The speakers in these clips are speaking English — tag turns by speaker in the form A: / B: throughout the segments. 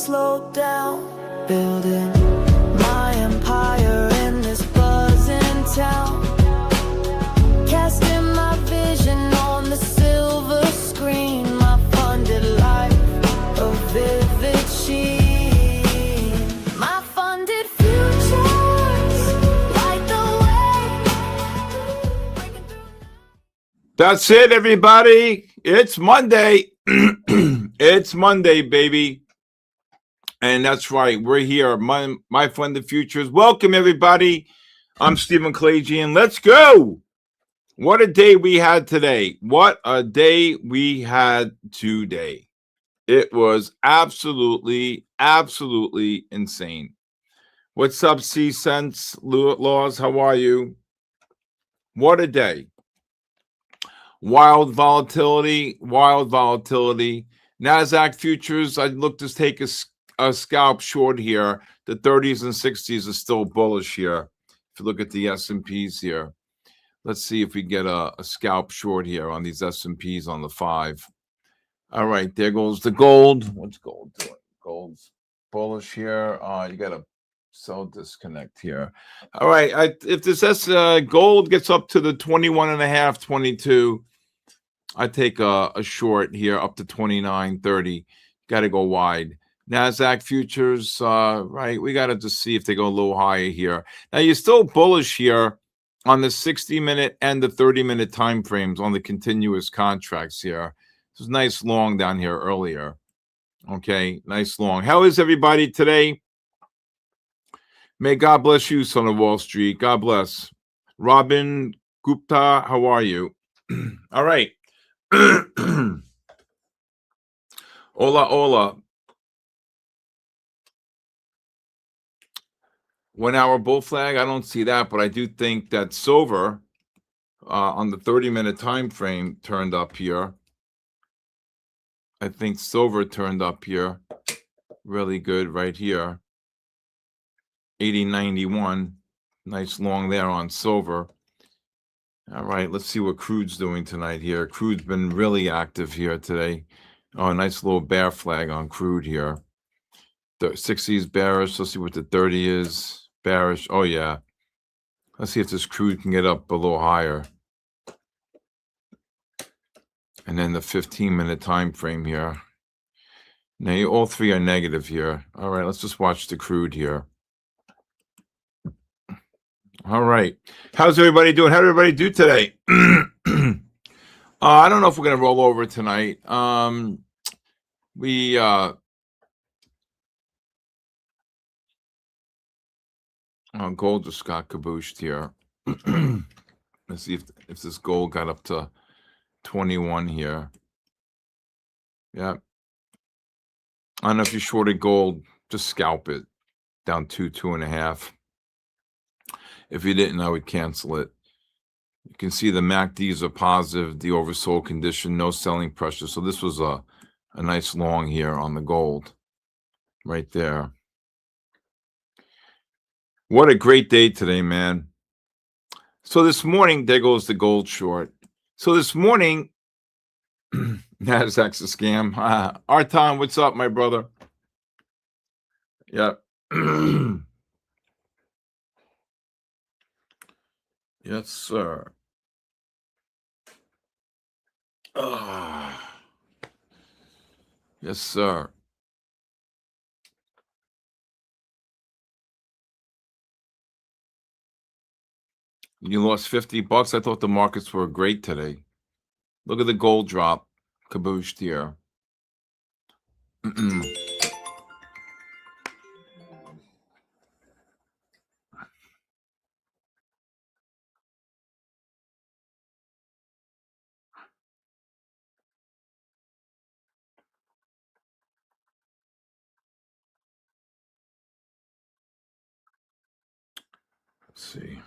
A: slow down, building my empire in this buzzing town, casting my vision on the silver screen, my funded life, a vivid sheen, my funded futures, light the way.
B: That's it, everybody. It's Monday. It's Monday, baby. And that's right. We're here. MyFundedFutures. Welcome, everybody. I'm Stephen Kalayjian. Let's go. What a day we had today. What a day we had today. It was absolutely insane. What's up, C-Sense Laws? How are you? What a day. Wild volatility. Nasdaq futures, I'd look to take a scalp short here. The 30s and 60s are still bullish here. If you look at the S&Ps here, let's see if we get a scalp short here on these S&Ps on the 5. All right, there goes the gold. What's gold doing? Gold's bullish here. You got a sell disconnect here. All right, if this gold gets up to the 21.5, 22, I take a short here up to 29.30. Got to go wide. Nasdaq futures, right? We got to just see if they go a little higher here. Now you're still bullish here on the 60-minute and the 30-minute time frames on the continuous contracts here. This is nice long down here earlier. Okay, nice long. How is everybody today? May God bless you, son of Wall Street. God bless. Robin Gupta, how are you? All right. Hola. 1 hour bull flag. I don't see that, but I do think that silver on the 30-minute time frame turned up here. I think silver turned up here. Really good right here. 80.91. Nice long there on silver. All right, let's see what crude's doing tonight here. Crude's been really active here today. Oh, a nice little bear flag on crude here. The 60 is bearish. Let's see what the 30 is. Bearish. Oh, yeah. Let's see if this crude can get up a little higher. And then the 15-minute time frame here. Now, all three are negative here. All right, let's just watch the crude here. All right. How's everybody doing? How did everybody do today? I don't know if we're going to roll over tonight. Gold just got cabooshed here. Let's see if this gold got up to 21 here. Yeah. I don't know if you shorted gold, just scalp it down to 2.5. If you didn't, I would cancel it. You can see the MACDs are positive, the oversold condition, no selling pressure. So this was a nice long here on the gold right there. What a great day today, man. So this morning, there goes the gold short. So this morning, Nasdaq's a scam. Artan, what's up, my brother? Yep. Yes, sir. Yes, sir. You lost $50. I thought the markets were great today. Look at the gold drop. Cabooshed here. Let's see.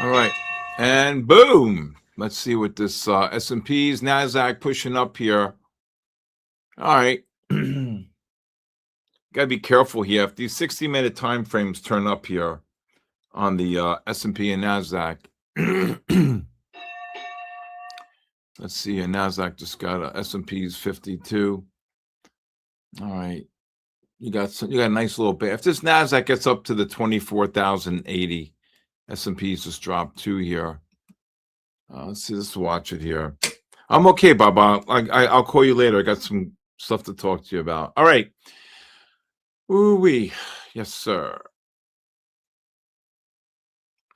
B: All right. And boom. Let's see what this S&Ps, Nasdaq pushing up here. All right. Got to be careful here. If these 60-minute time frames turn up here on the S&P and Nasdaq, Let's see. Nasdaq just got a S&P's 52. All right. You got a nice little bit. If this Nasdaq gets up to the 24,080, S&P's just dropped 2 here. Let's see. Let's watch it here. I'm okay, Baba. I'll call you later. I got some stuff to talk to you about. All right. Ooh-wee. Yes, sir.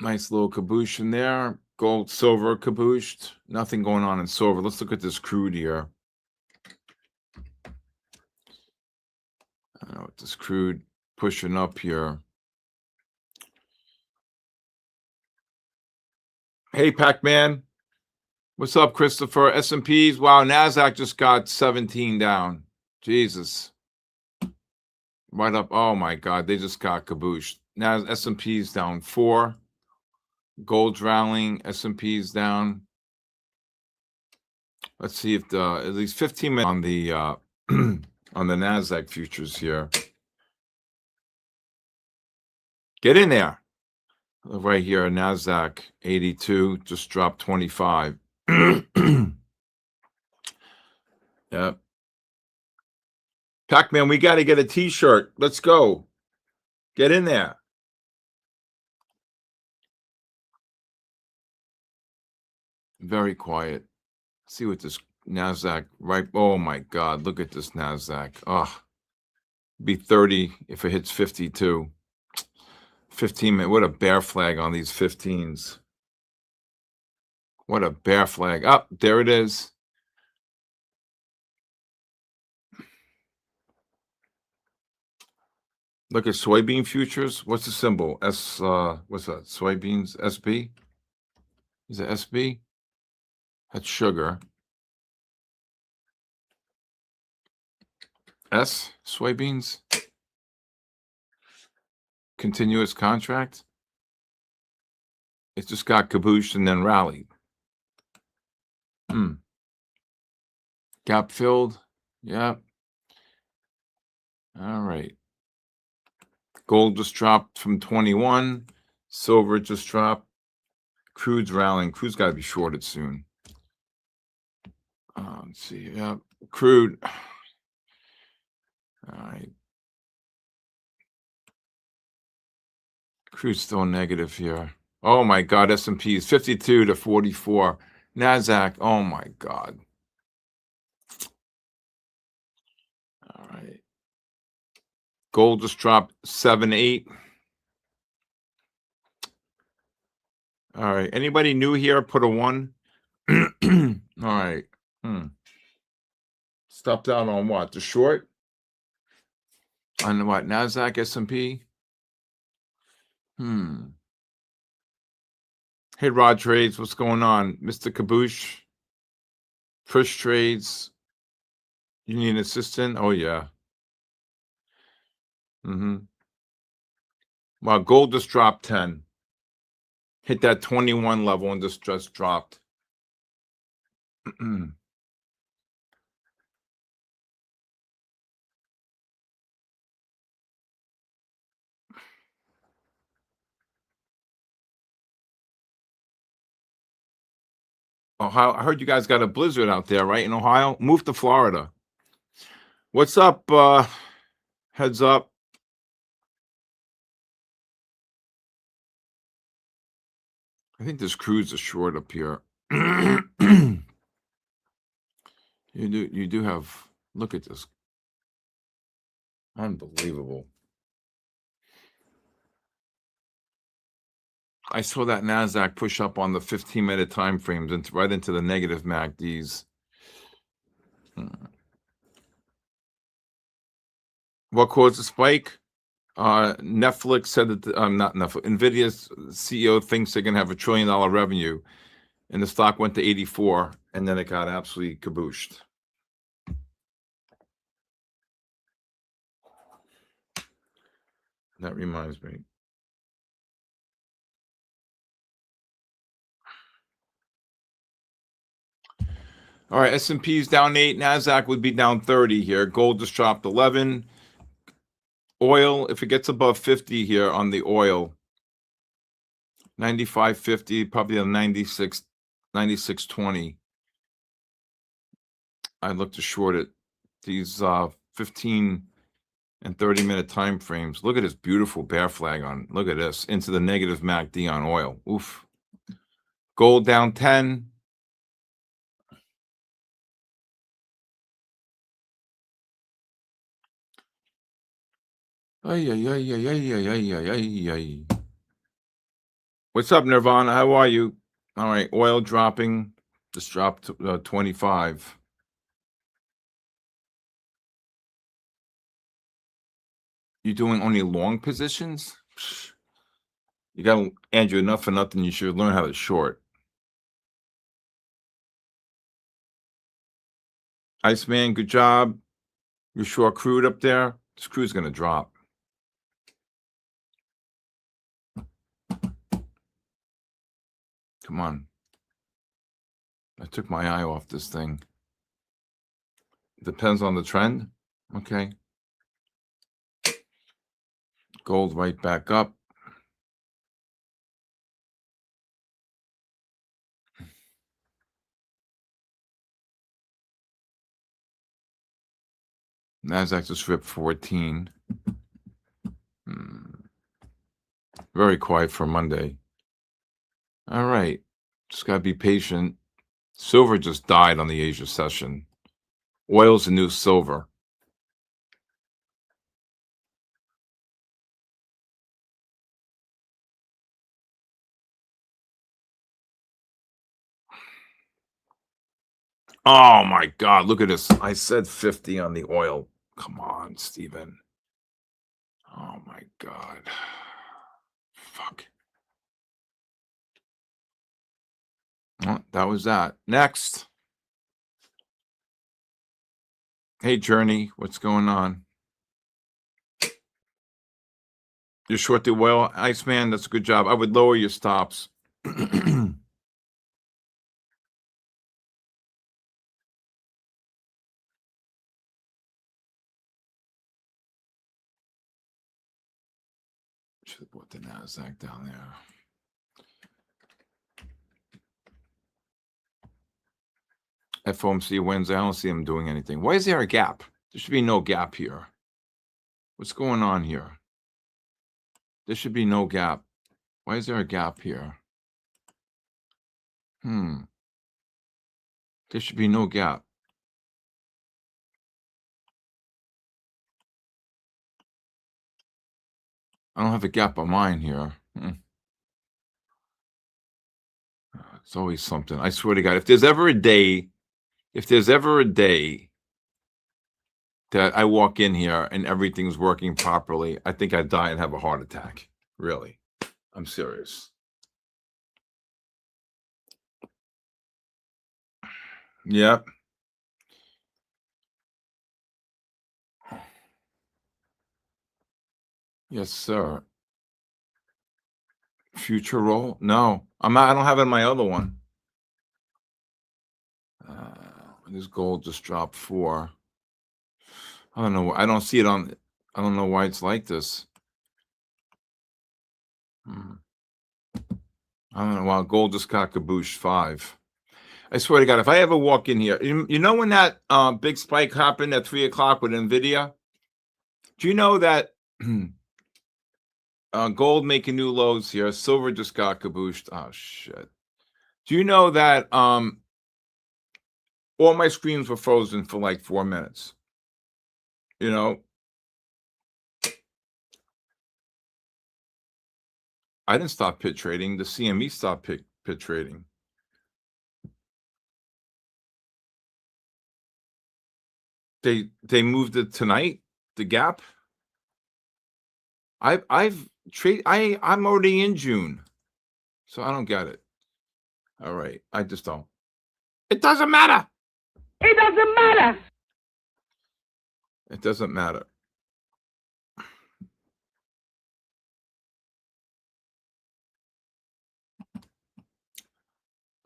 B: Nice little caboose in there. Gold, silver, cabooshed. Nothing going on in silver. Let's look at this crude here. I don't know what this crude pushing up here. Hey, Pac-Man. What's up, Christopher? S&Ps. Wow, Nasdaq just got 17 down. Jesus. Right up. Oh, my God. They just got cabooshed. Now S&P's down 4. Gold's rallying. S&P's down. Let's see if at least 15 minutes on the on the Nasdaq futures here. Get in there. Right here, Nasdaq 82 just dropped 25. Yep. Pac-Man, we got to get a t-shirt. Let's go. Get in there. Very quiet. See what this Nasdaq, right? Oh my God, look at this Nasdaq. Oh, be 30 if it hits 52. 15 minutes. What a bear flag on these 15s. What a bear flag. Up, there it is. Look at soybean futures. What's the symbol? What's that? Soybeans, SB? Is it SB? That's sugar. S, soybeans. Continuous contract. It just got cabooshed and then rallied. Gap filled. Yep. All right. Gold just dropped from 21. Silver just dropped. Crude's rallying. Crude's got to be shorted soon. Let's see. Yep. Crude. All right. Crude's still negative here. Oh my God. S&P is 52 to 44. Nasdaq. Oh my God. All right. Gold just dropped 7-8. All right. Anybody new here? Put a 1. All right. Stopped out on what? The short? On what? Nasdaq, S&P? Hey, Rod Trades. What's going on? Mr. Kaboosh? First Trades. You need an assistant? Oh, yeah. Well, gold just dropped 10. Hit that 21 level and just dropped. Ohio, I heard you guys got a blizzard out there, right? In Ohio? Move to Florida. What's up? Heads up. I think this crude's a short up here. You do have, look at this. Unbelievable. I saw that Nasdaq push up on the 15-minute time frames and right into the negative MACDs. What caused the spike? Netflix said that not Netflix. Nvidia's CEO thinks they're gonna have $1 trillion revenue, and the stock went to 84, and then it got absolutely cabooshed. That reminds me. All right, S&P's down 8. Nasdaq would be down 30 here. Gold just dropped 11. Oil, if it gets above 50 here on the oil, 95.50, probably a 96.20. I'd look to short it. These 15 and 30-minute time frames. Look at this beautiful bear flag on. Look at this. Into the negative MACD on oil. Oof. Gold down 10. Ay, ay, ay, ay, ay, ay, ay, ay, ay, ay. What's up, Nirvana? How are you? All right, oil dropping. Just dropped to 25. You doing only long positions? You got, Andrew, enough for nothing. You should learn how to short. Iceman, good job. You short crude up there? This crude's going to drop. Come on. I took my eye off this thing. Depends on the trend. Okay. Gold right back up. Nasdaq just ripped 14. Very quiet for Monday. All right. Just got to be patient. Silver just died on the Asia session. Oil's the new silver. Oh my God, look at this. I said 50 on the oil. Come on, Steven. Oh my God. Fuck. Well, that was that. Next. Hey, Journey, what's going on? You're short the oil, Iceman. That's a good job. I would lower your stops. Should have put the Nasdaq down there. FOMC Wednesday. I don't see them doing anything. Why is there a gap? There should be no gap here. What's going on here? There should be no gap. Why is there a gap here? There should be no gap. I don't have a gap on mine here. It's always something. I swear to God, if there's ever a day that I walk in here and everything's working properly, I think I'd die and have a heart attack. Really. I'm serious. Yep. Yes, sir. Future roll? No, I'm not. I don't have it in my other one. This gold just dropped 4. I don't know. I don't see it on. I don't know why it's like this. I don't know. Wow, gold just got cabooshed 5. I swear to God, if I ever walk in here, you know when that big spike happened at 3 o'clock with Nvidia? Do you know that gold making new lows here? Silver just got cabooshed. Oh shit! Do you know that all my screens were frozen for like 4 minutes? You know, I didn't stop pit trading. The CME stopped pit trading. They moved it tonight. The gap. I'm already in June, so I don't get it. All right, I just don't. It doesn't matter.
C: It doesn't matter.
B: It doesn't matter.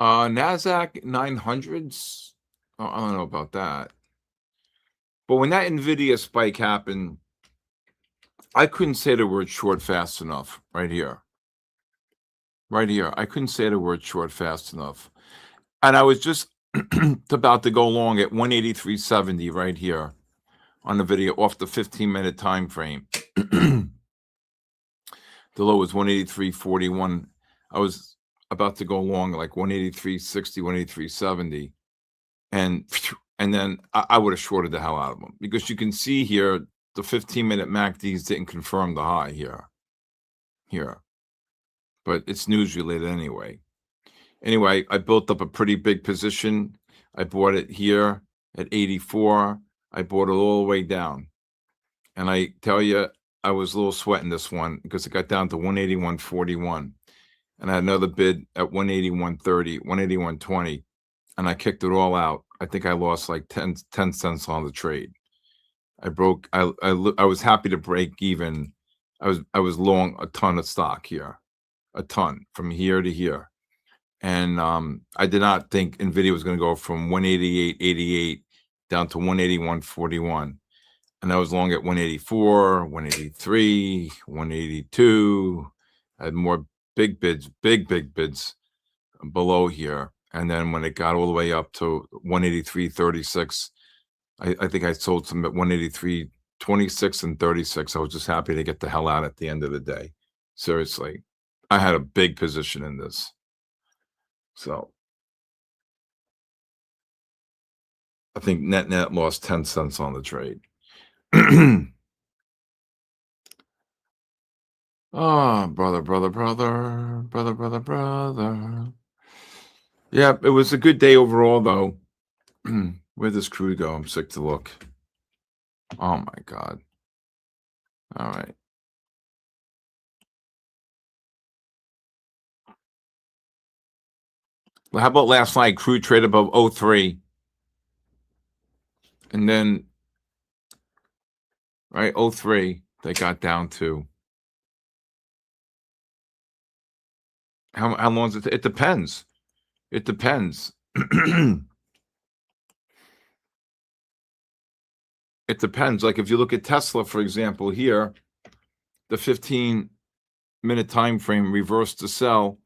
B: Nasdaq 900s. Oh, I don't know about that. But when that Nvidia spike happened, I couldn't say the word short fast enough. Right here. I couldn't say the word short fast enough. And I was just It's about to go long at 183.70 right here on the video off the 15-minute time frame. The low was 183.41. I was about to go long like 183.60, 183.70. And then I would have shorted the hell out of them, because you can see here the 15-minute MACDs didn't confirm the high here. But it's news related anyway. Anyway, I built up a pretty big position. I bought it here at 84. I bought it all the way down. And I tell you, I was a little sweating this one because it got down to 181.41. And I had another bid at 181.30, 181.20. And I kicked it all out. I think I lost like 10 cents on the trade. I was happy to break even. I was long a ton of stock here, a ton from here to here. And I did not think Nvidia was going to go from 188.88 down to 181.41. And I was long at 184, 183, 182. I had more big bids below here. And then when it got all the way up to 183.36, I think I sold some at 183.26 and 36. I was just happy to get the hell out at the end of the day. Seriously, I had a big position in this. So I think net lost 10 cents on the trade. Oh, brother. Yeah, it was a good day overall, though. Where'd this crude go? I'm sick to look. Oh, my God. All right. Well, how about last night? Crude trade above 03. And then, right, 03, they got down to. How long is it? It depends. It depends. It depends. Like if you look at Tesla, for example, here, the 15-minute time frame reversed to sell,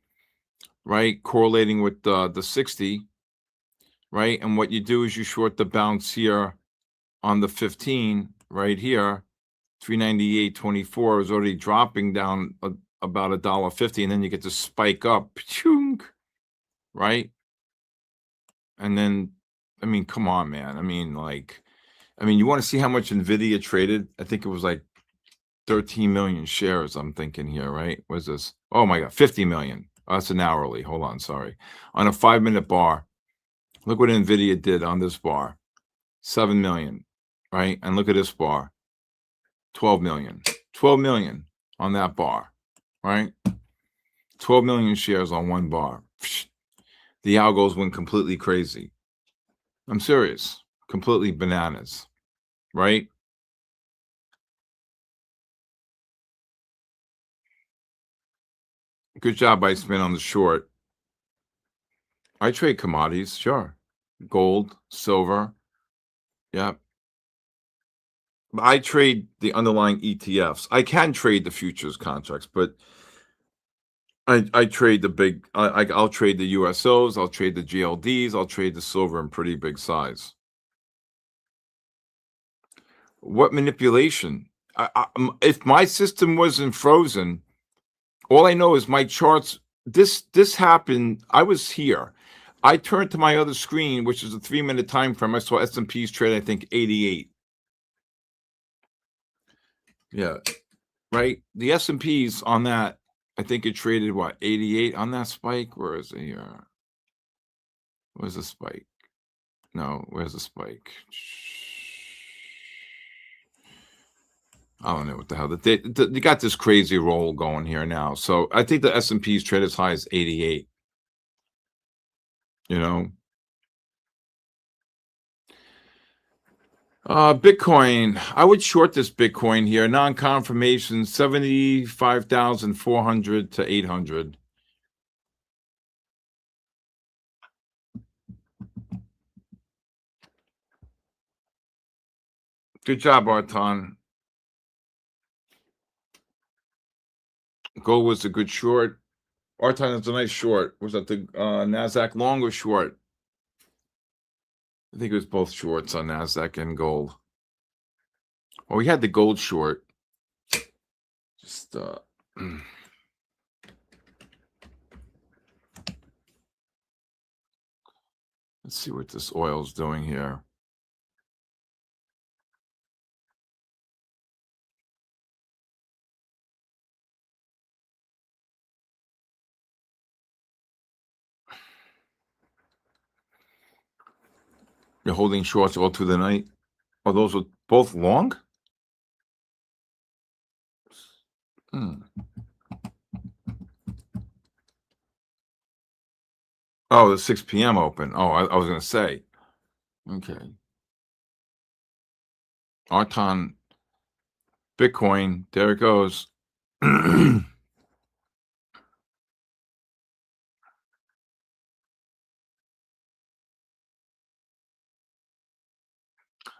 B: right? Correlating with the 60, right? And what you do is you short the bounce here on the 15 right here. 398.24 is already dropping down about $1.50, and then you get to spike up, right? And then, I mean, come on, man. I mean, you want to see how much Nvidia traded? I think it was like 13 million shares. I'm thinking here, right? What is this? Oh my God, 50 million. Oh, that's an hourly. Hold on, sorry. On a 5-minute bar, look what Nvidia did on this bar. 7 million, right? And look at this bar. 12 million. 12 million on that bar, right? 12 million shares on one bar. The algos went completely crazy. I'm serious. Completely bananas, right? Good job, Iceman, on the short. I trade commodities, sure. Gold, silver. Yep. I trade the underlying ETFs. I can trade the futures contracts, but I trade the big. I'll trade the USOs. I'll trade the GLDs. I'll trade the silver in pretty big size. What manipulation? If my system wasn't frozen, all I know is my charts. This happened. I was here. I turned to my other screen, which is a 3-minute time frame. I saw S&P's trade, I think, 88. Yeah, right. The S&P's on that, I think it traded what, 88 on that spike. Where is it here? Where's the spike? No, where's the spike? I don't know what the hell. They got this crazy roll going here now. So I think the S&P's trade as high as 88. You know. Bitcoin. I would short this Bitcoin here. Non-confirmation 75,400 to 800. Good job, Arton. Gold was a good short. Arton is a nice short. Was that the Nasdaq long or short? I think it was both shorts on Nasdaq and gold. Well, we had the gold short. Just let's see what this oil's doing here. You're holding shorts all through the night. Oh, those were both long? Oh, the 6 p.m. open. Oh, I was going to say. Okay. Arton, Bitcoin, there it goes.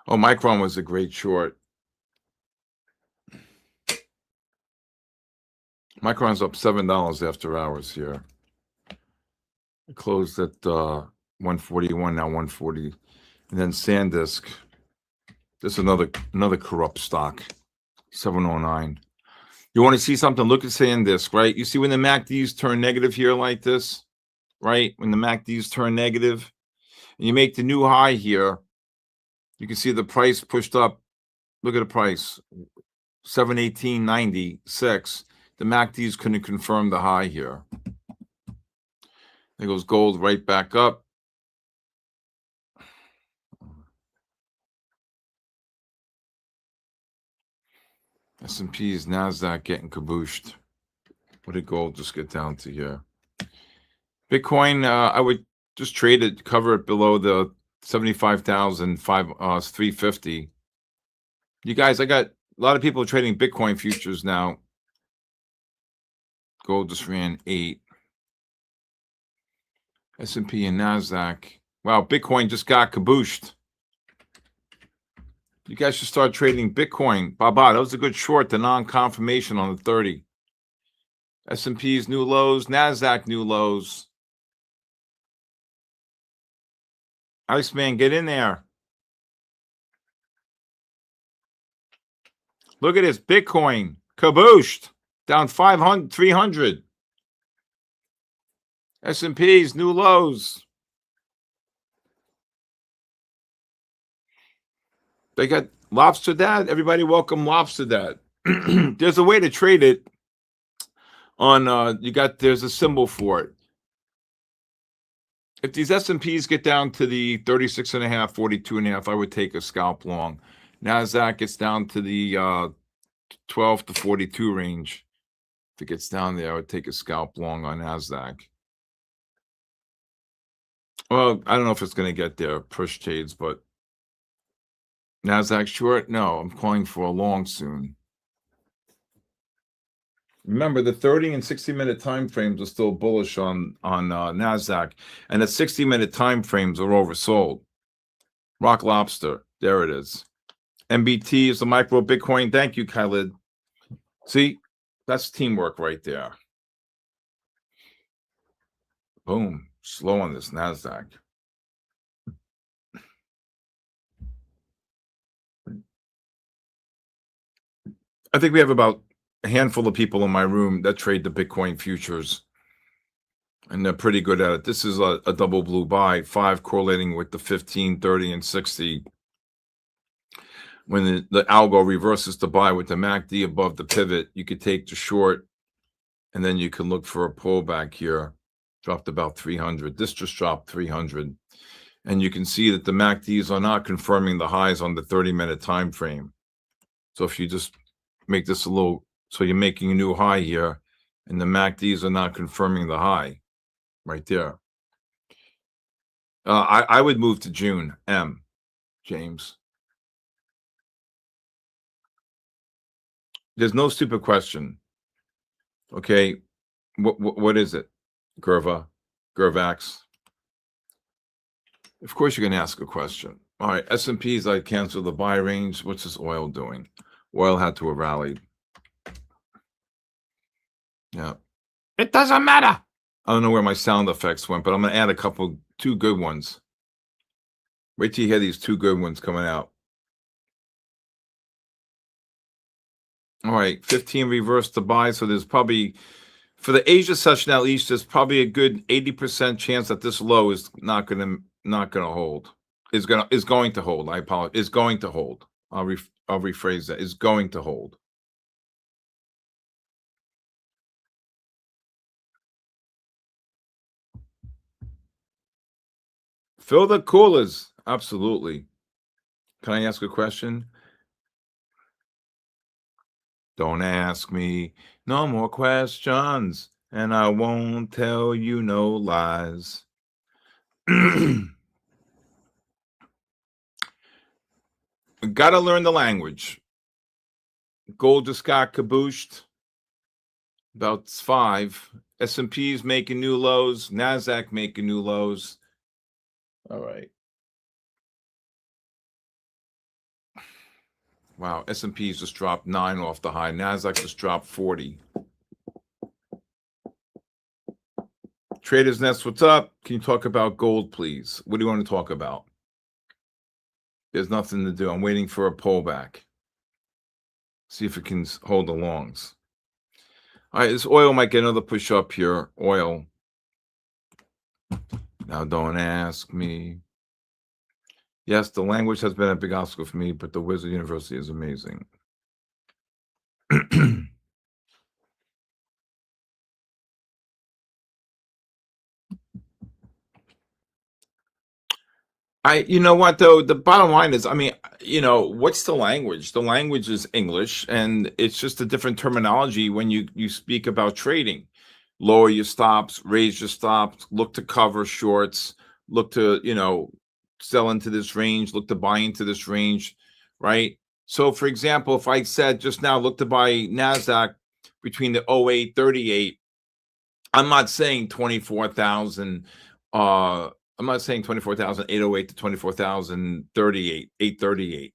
B: Oh, Micron was a great short. Micron's up $7 after hours here. It closed at 141, now 140. And then SanDisk. This is another corrupt stock. 709. You want to see something? Look at SanDisk, right? You see when the MACDs turn negative here like this, right? When the MACDs turn negative, and you make the new high here, you can see the price pushed up. Look at the price, 718.96. The MACDs couldn't confirm the high here. There goes gold right back up. S&P's, Nasdaq getting kabooshed. What did gold just get down to here? Bitcoin, I would just trade it, cover it below the 75,350. You guys, I got a lot of people trading Bitcoin futures now. Gold just ran 8. S&P and Nasdaq. Wow, Bitcoin just got kabooshed. You guys should start trading Bitcoin. Baba, that was a good short, the non-confirmation on the 30. S&P's new lows, Nasdaq new lows. Iceman, get in there. Look at this, Bitcoin, kabooshed, down 500, 300. S&P's new lows. They got Lobster Dad. Everybody welcome Lobster Dad. There's a way to trade it on, there's a symbol for it. If these S&Ps get down to the 36.5, 42.5, I would take a scalp long. Nasdaq gets down to the 12 to 42 range. If it gets down there, I would take a scalp long on Nasdaq. Well, I don't know if it's going to get there, push trades, but Nasdaq short? No, I'm calling for a long soon. Remember, the 30 and 60-minute time frames are still bullish on Nasdaq, and the 60-minute time frames are oversold. Rock Lobster, there it is. MBT is the micro Bitcoin. Thank you, Khalid. See, that's teamwork right there. Boom, slow on this Nasdaq. I think we have about a handful of people in my room that trade the Bitcoin futures, and they're pretty good at it. This is a double blue buy, 5 correlating with the 15, 30, and 60. When the algo reverses the buy with the MACD above the pivot, you could take the short, and then you can look for a pullback here. Dropped about 300. This just dropped 300. And you can see that the MACDs are not confirming the highs on the 30-minute time frame. So if you just make this a little, so you're making a new high here, and the MACDs are not confirming the high right there. I would move to June, James. There's no stupid question. Okay, what is it? Gervax. Of course, you're going to ask a question. All right, S&Ps, I cancel the buy range. What's this oil doing? Oil had to have rallied. Yeah. It doesn't matter. I don't know where my sound effects went, but I'm going to add two good ones. Wait till you hear these two good ones coming out. All right, 15 reverse to buy. So there's probably, for the Asia session at least, there's probably a good 80% chance that this low is not gonna hold. Is going to hold. I apologize. Is going to hold. I'll rephrase that. Is going to hold. Fill the coolers. Absolutely. Can I ask a question? Don't ask me no more questions, and I won't tell you no lies. Gotta learn the language. Gold just got cabooshed. About 5. S&P's making new lows. Nasdaq making new lows. All right. Wow, S&P's just dropped 9 off the high. Nasdaq just dropped 40. Traders Nest, what's up? Can you talk about gold, please? What do you want to talk about? There's nothing to do. I'm waiting for a pullback. See if it can hold the longs. All right, this oil might get another push up here. Oil. Now don't ask me. Yes, the language has been a big obstacle for me, but the Wizard University is amazing. You know what though? The bottom line is, I mean, what's the language? The language is English, and it's just a different terminology when you speak about trading. Lower your stops, raise your stops, look to cover shorts, look to, sell into this range, look to buy into this range, right? So for example, if I said just now, look to buy Nasdaq between the 0838, I'm not saying 24,000, I'm not saying 24,808 to 24,038, 838.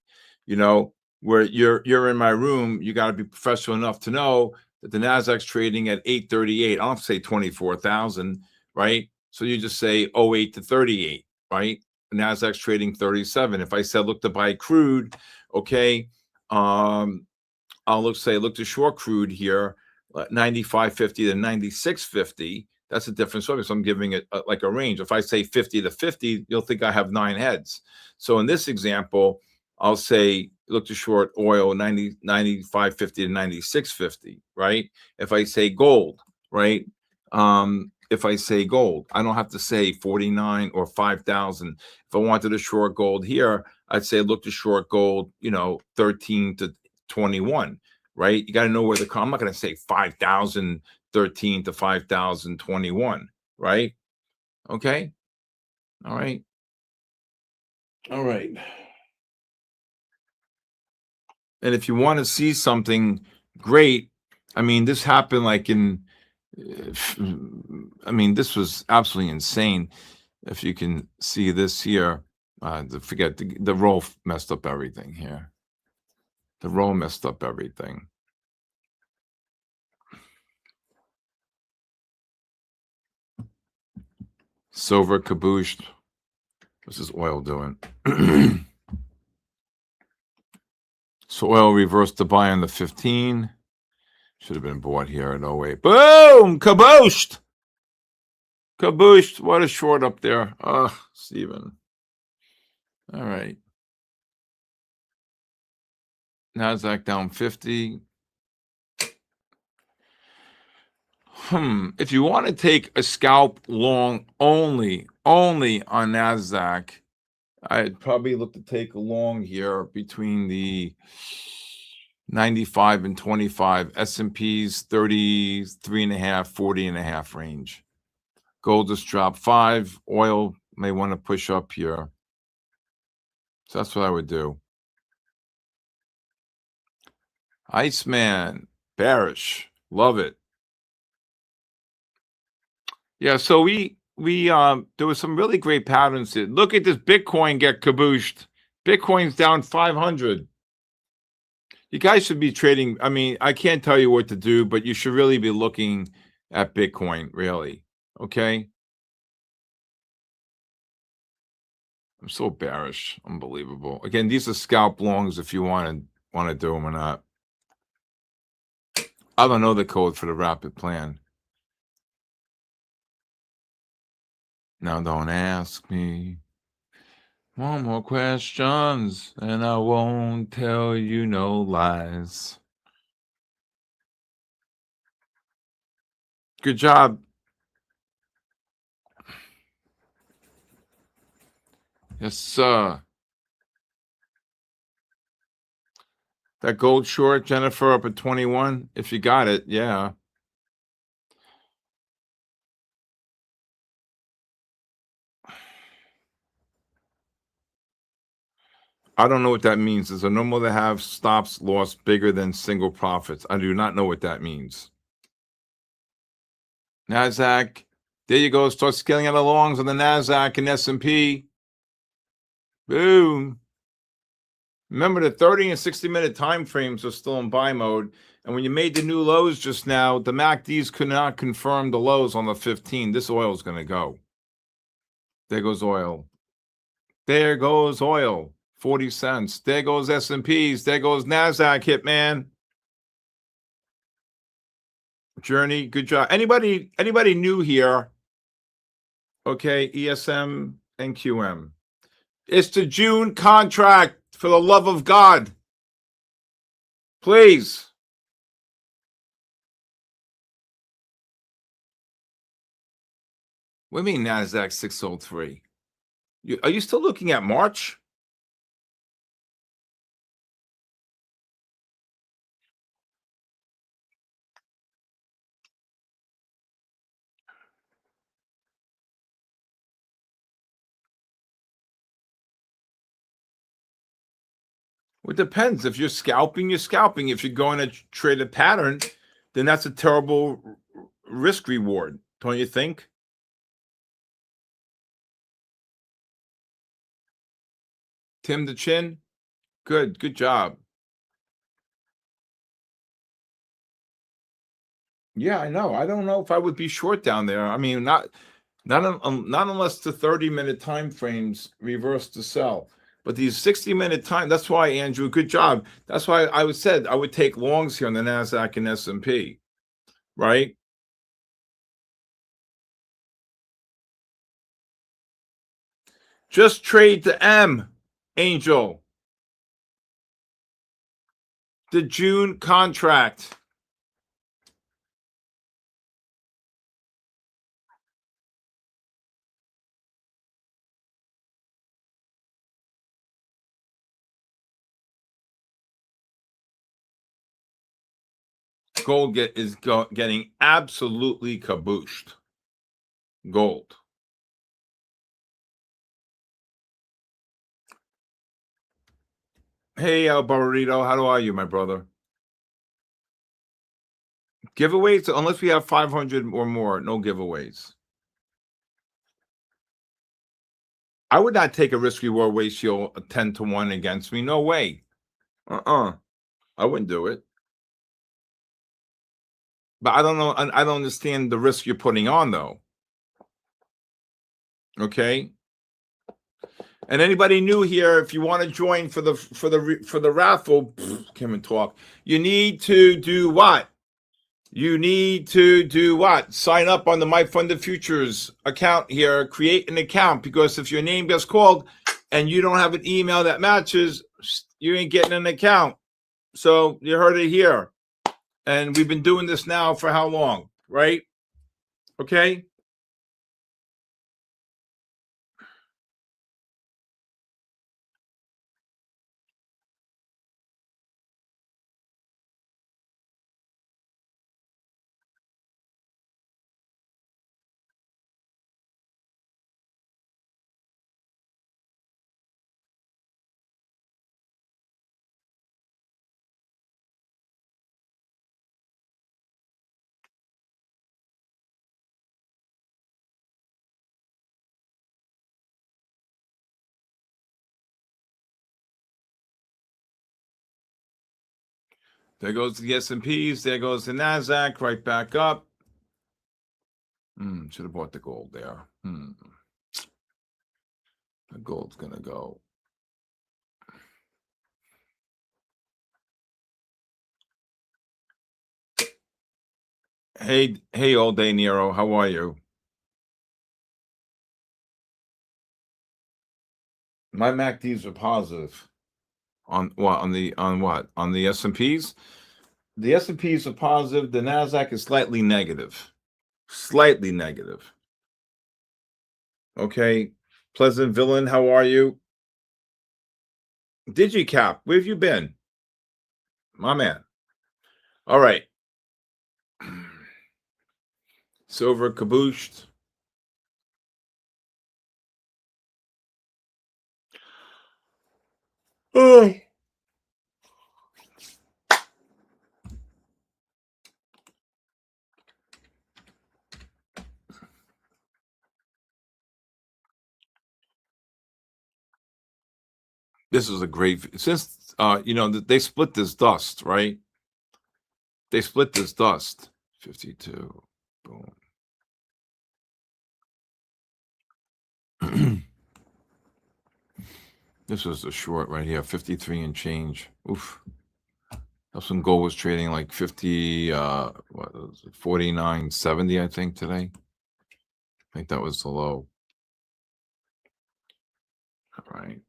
B: Where you're in my room, you got to be professional enough to know that the Nasdaq's trading at 838. I don't say 24,000, right? So you just say 08 to 38, right? The Nasdaq's trading 37. If I said look to buy crude, okay, I'll look to short crude here, 95.50 to 96.50. That's a different story. So I'm giving it like a range. If I say 50 to 50, you'll think I have 9 heads. So in this example, I'll say look to short oil 95.50 to 96.50, right? If I say gold, right? If I say gold, I don't have to say 49 or 5,000. If I wanted to short gold here, I'd say look to short gold, 13 to 21, right? You got to know where I'm not going to say 5,013 to 5,021, right? Okay. All right. All right. And if you want to see something great, I mean, this happened like this was absolutely insane. If you can see this here, forget the roll messed up everything here. The roll messed up everything. Silver cabooshed. What's this oil doing? So oil reversed to buy on the 15. Should have been bought here at 08. Boom! Cabooshed! Cabooshed. What a short up there. Steven. All right. Nasdaq down 50. If you want to take a scalp long only on Nasdaq, I'd probably look to take a long here between the 95 and 25, S&P's 33.5, 40.5 range. Gold just dropped 5. Oil may want to push up here. So that's what I would do. Iceman, bearish, love it. Yeah, so there was some really great patterns here. Look at this Bitcoin get cabooshed. Bitcoin's down 500. You guys should be trading. I mean, I can't tell you what to do, but you should really be looking at Bitcoin, really. Okay? I'm so bearish. Unbelievable. Again, these are scalp longs if you want to do them or not. I don't know the code for the rapid plan. Now don't ask me one more questions, and I won't tell you no lies. Good job. Yes, sir. That gold short, Jennifer, up at 21. If you got it, yeah. I don't know what that means. Is it normal to have stops loss bigger than single profits? I do not know what that means. Nasdaq, there you go. Start scaling out the longs on the Nasdaq and S&P. Boom. Remember, the 30 and 60-minute time frames are still in buy mode. And when you made the new lows just now, the MACDs could not confirm the lows on the 15. This oil is going to go. There goes oil. There goes oil. 40 cents. There goes S&Ps. There goes Nasdaq, Hitman. Journey, good job. Anybody new here? Okay, ESM and QM. It's the June contract, for the love of God. Please. What do you mean Nasdaq 603? Are you still looking at March? Well, it depends. If you're scalping, you're scalping. If you're going to trade a pattern, then that's a terrible risk reward, don't you think? Tim the Chin, good job. Yeah, I know. I don't know if I would be short down there. I mean, not unless the 30-minute time frames reverse to sell. But these 60-minute time, that's why, Andrew, good job. That's why I said I would take longs here on the Nasdaq and S&P, right? Just trade the M, Angel. The June contract. Gold is getting absolutely kabooshed. Gold. Hey, El Barrito, how are you, my brother? Giveaways, unless we have 500 or more, no giveaways. I would not take a risk reward ratio of 10 to 1 against me. No way. I wouldn't do it. But I don't know. I don't understand the risk you're putting on, though. Okay. And anybody new here, if you want to join for the raffle, can't even talk. You need to do what? You need to do what? Sign up on the MyFundedFutures account here. Create an account, because if your name gets called and you don't have an email that matches, you ain't getting an account. So you heard it here. And we've been doing this now for how long, right? Okay. There goes the S&Ps. There goes the Nasdaq, right back up. Should have bought the gold there. The gold's going to go. Hey, all day, Nero. How are you? My MACDs are positive. On what? On the S&Ps? The S&Ps are positive. The Nasdaq is slightly negative. Slightly negative. Okay. Pleasant Villain, how are you? DigiCap, where have you been? My man. All right. Silver cabooshed. Oh. This is a great, since they split this dust, right? They split this dust. 52. Boom. This was a short right here, 53 and change. Oof. That's when gold was trading like 50, 49.70, I think, today. I think that was the low. All right.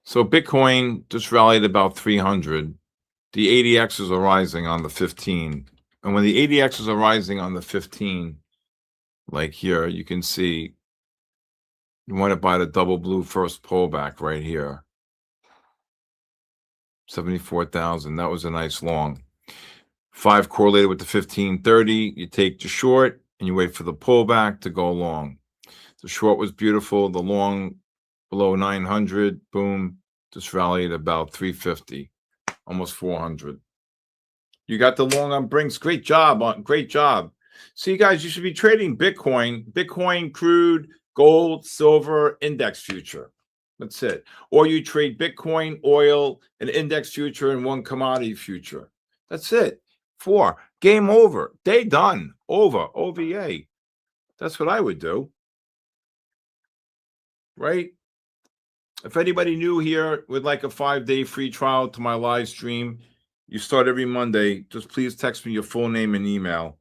B: So Bitcoin just rallied about 300. The ADXs are rising on the 15. And when the ADXs are rising on the 15, like here, you can see you want to buy the double blue first pullback right here. 74,000. That was a nice long. 5 correlated with the 1530. You take the short and you wait for the pullback to go long. The short was beautiful. The long below 900, boom, just rallied about 350, almost 400. You got the long on Brinks. Great job. Great job. See, guys, you should be trading Bitcoin, crude, gold, silver, index future. That's it. Or you trade Bitcoin, oil, an index future, and one commodity future. That's it. 4. Game over. Day done. Over. OVA. That's what I would do. Right? If anybody new here would like a 5-day free trial to my live stream, you start every Monday. Just please text me your full name and email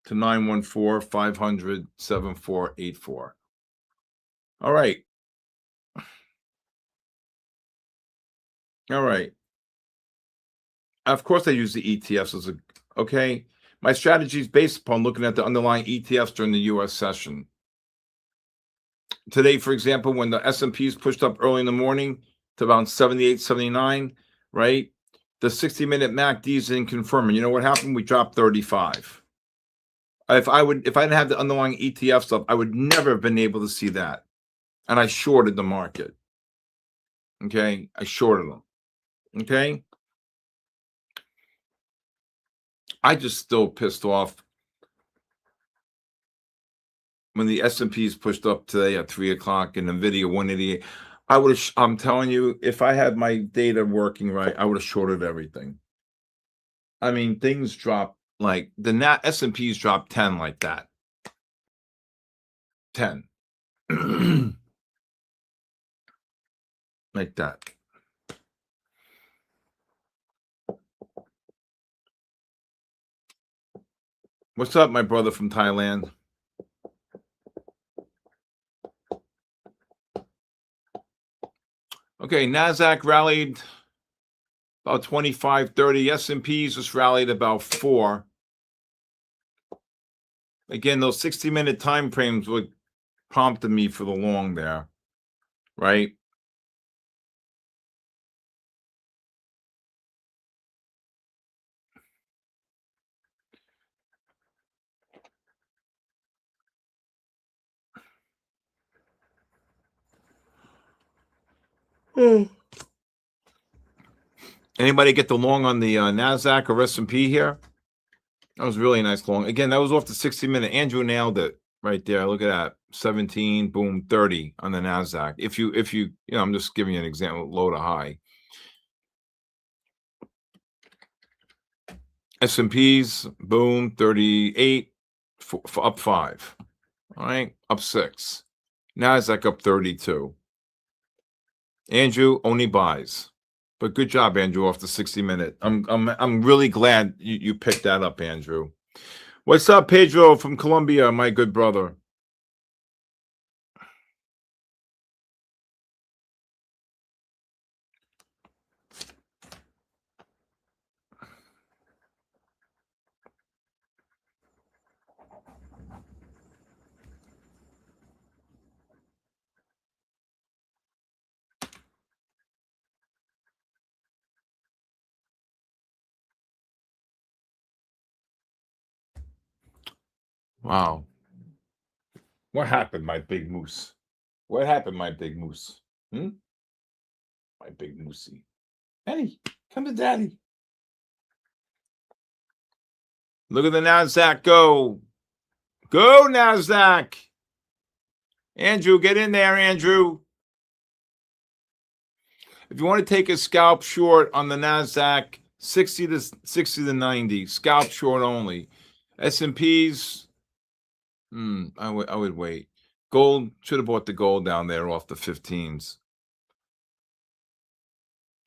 B: to 914-500-7484. All right. All right. Of course, I use the ETFs as okay. My strategy is based upon looking at the underlying ETFs during the U.S. session. Today, for example, when the S&Ps pushed up early in the morning to about 78, 79, right? The 60-minute MACDs didn't confirm. And you know what happened? We dropped 35. If I didn't have the underlying ETFs up, I would never have been able to see that. And I shorted the market. Okay? I shorted them. Okay? I just still pissed off when the S&Ps pushed up today at 3 o'clock and Nvidia 188. I'm telling you, if I had my data working right, I would have shorted everything. I mean, things dropped like the S&Ps dropped 10 like that. 10. Like that. What's up, my brother from Thailand? Okay, Nasdaq rallied about 25, 30. S&Ps just rallied about 4. Again, those 60-minute time frames would prompted me for the long there, right? Anybody get the long on the Nasdaq or S&P here? That was really a nice long. Again, that was off the 60-minute. Andrew nailed it right there. Look at that. 17, boom, 30 on the Nasdaq. If you I'm just giving you an example, low to high. S&Ps, boom, 38, up 5. All right, up 6. Nasdaq up 32. Andrew only buys. But good job, Andrew, off the 60-minute. I'm really glad you picked that up, Andrew. What's up, Pedro from Colombia, my good brother? Wow. What happened, my big moose? What happened, my big moose? My big moosey. Hey, come to daddy. Look at the Nasdaq go. Go, Nasdaq. Andrew, get in there, Andrew. If you want to take a scalp short on the Nasdaq, 60 to 90, scalp short only. S&Ps, I would wait. Gold, should have bought the gold down there off the 15s.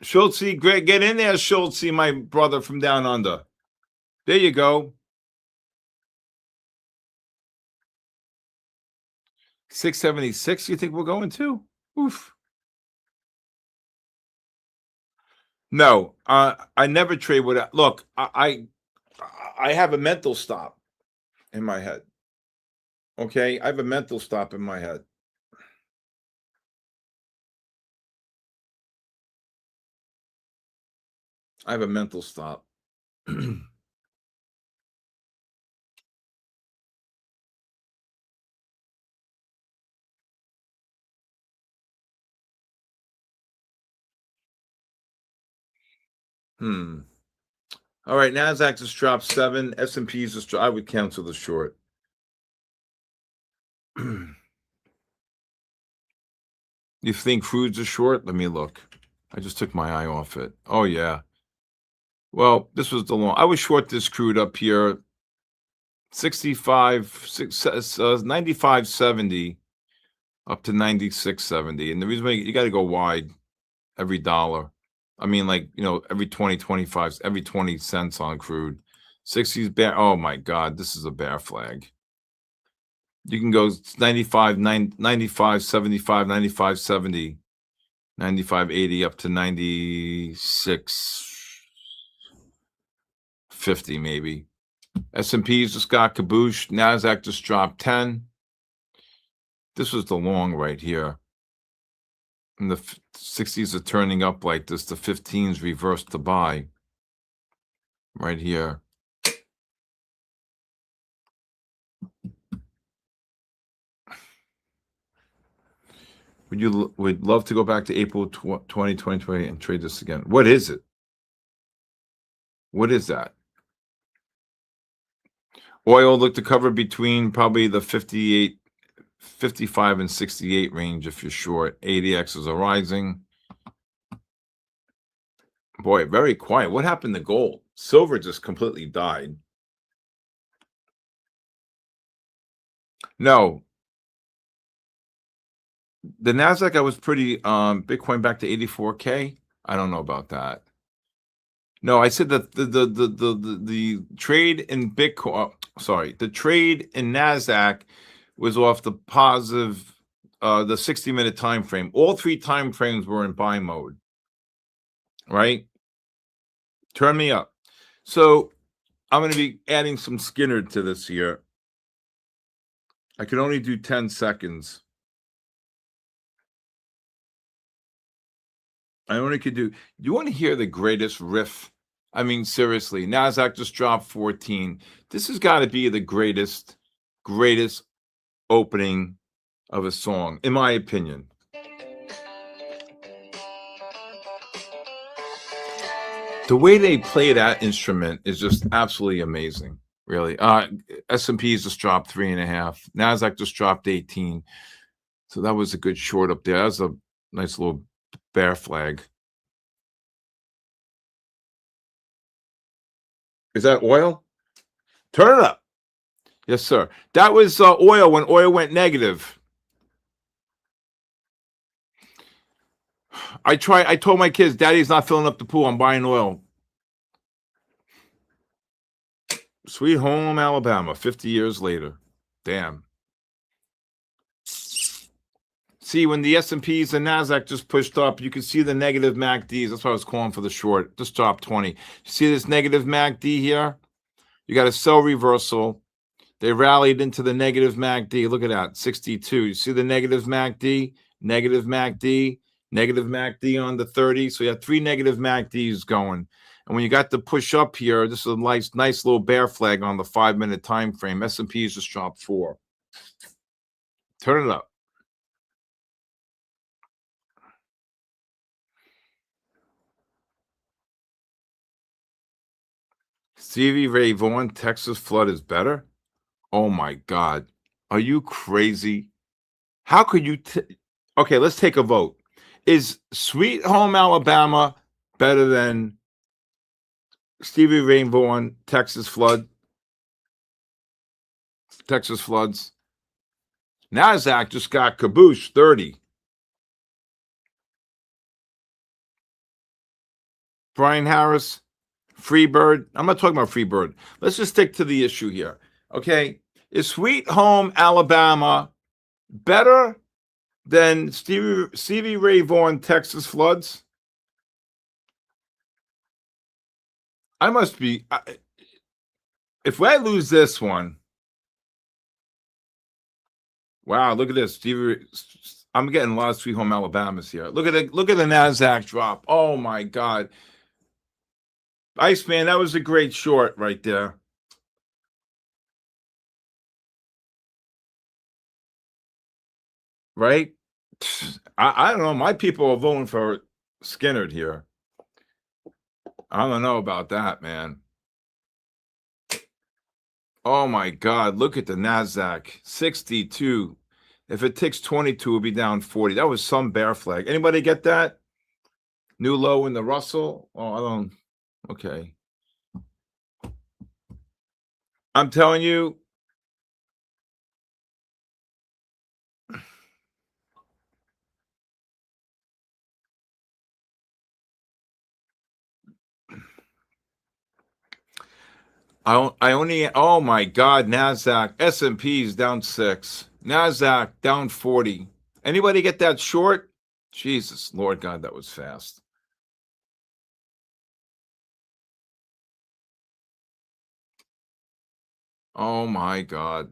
B: Schultze, Greg, get in there, Schultze, my brother from down under. There you go. 676, you think we're going to? Oof. No, I never trade with that. Look, I have a mental stop in my head. Okay, I have a mental stop in my head. I have a mental stop. All right, Nasdaq just dropped 7. S&P's just I would cancel the short. You think crude's a short? Let me look. I just took my eye off it. Oh yeah. Well, this was the long. I was short this crude up here. 95.70 up to 96.70. And the reason why you got to go wide every dollar. I mean, like, every 20, 25, every 20 cents on crude. 60's bear. Oh my God, this is a bear flag. You can go 95, 95, 75, 95, 70, 95, 80 up to 96, 50 maybe. S&P's just got kaboosh. Nasdaq just dropped 10. This was the long right here. And the 60s are turning up like this. The 15s reversed to buy right here. Would love to go back to April 2020 and trade this again. What is it? What is that? Oil looked to cover between probably the 58, 55 and 68 range if you're short. ADXs are rising. Boy, very quiet. What happened to gold? Silver just completely died. No. The Nasdaq, I was pretty Bitcoin back to 84K. I don't know about that. No, I said that the trade in Bitcoin, the trade in Nasdaq was off the positive, the 60-minute time frame. All 3 time frames were in buy mode. Right? Turn me up. So I'm going to be adding some Skinner to this here. I can only do 10 seconds. I only could do. You want to hear the greatest riff? I mean, seriously, Nasdaq just dropped 14. This has got to be the greatest opening of a song, in my opinion. The way they play that instrument is just absolutely amazing, really. S&P's just dropped 3.5. Nasdaq just dropped 18. So that was a good short up there. That was a nice little bear flag. Is that oil? Turn it up. Yes, sir. That was oil when oil went negative. I told my kids, Daddy's not filling up the pool. I'm buying oil. Sweet home Alabama, 50 years later. Damn. See, when the S&Ps and Nasdaq just pushed up, you can see the negative MACDs. That's why I was calling for the short. Just dropped 20. See this negative MACD here? You got a sell reversal. They rallied into the negative MACD. Look at that, 62. You see the negative MACD, negative MACD, negative MACD on the 30. So you have 3 negative MACDs going. And when you got the push up here, this is a nice little bear flag on the 5-minute time frame. S&Ps just dropped 4. Turn it up. Stevie Ray Vaughan, Texas flood is better? Oh my God. Are you crazy? How could you? Okay, let's take a vote. Is Sweet Home Alabama better than Stevie Ray Vaughan, Texas flood? Texas floods. Nasdaq just got caboose, 30. Brian Harris, Freebird. I'm not talking about Freebird. Let's just stick to the issue here. Okay. Is Sweet Home Alabama better than Stevie Ray Vaughan, Texas floods? I must be. If I lose this one, wow! Look at this, Stevie. I'm getting a lot of Sweet Home Alabamas here. Look at the Nasdaq drop. Oh my God, Iceman, that was a great short right there. Right? I don't know. My people are voting for Skinnerd here. I don't know about that, man. Oh my God, look at the Nasdaq, 62. If it takes 22, it'll be down 40. That was some bear flag. Anybody get that? New low in the Russell? Oh, I don't. Okay. I'm telling you. Oh my God, Nasdaq, S&P's down 6. Nasdaq down 40. Anybody get that short? Jesus, Lord God, that was fast. Oh my God.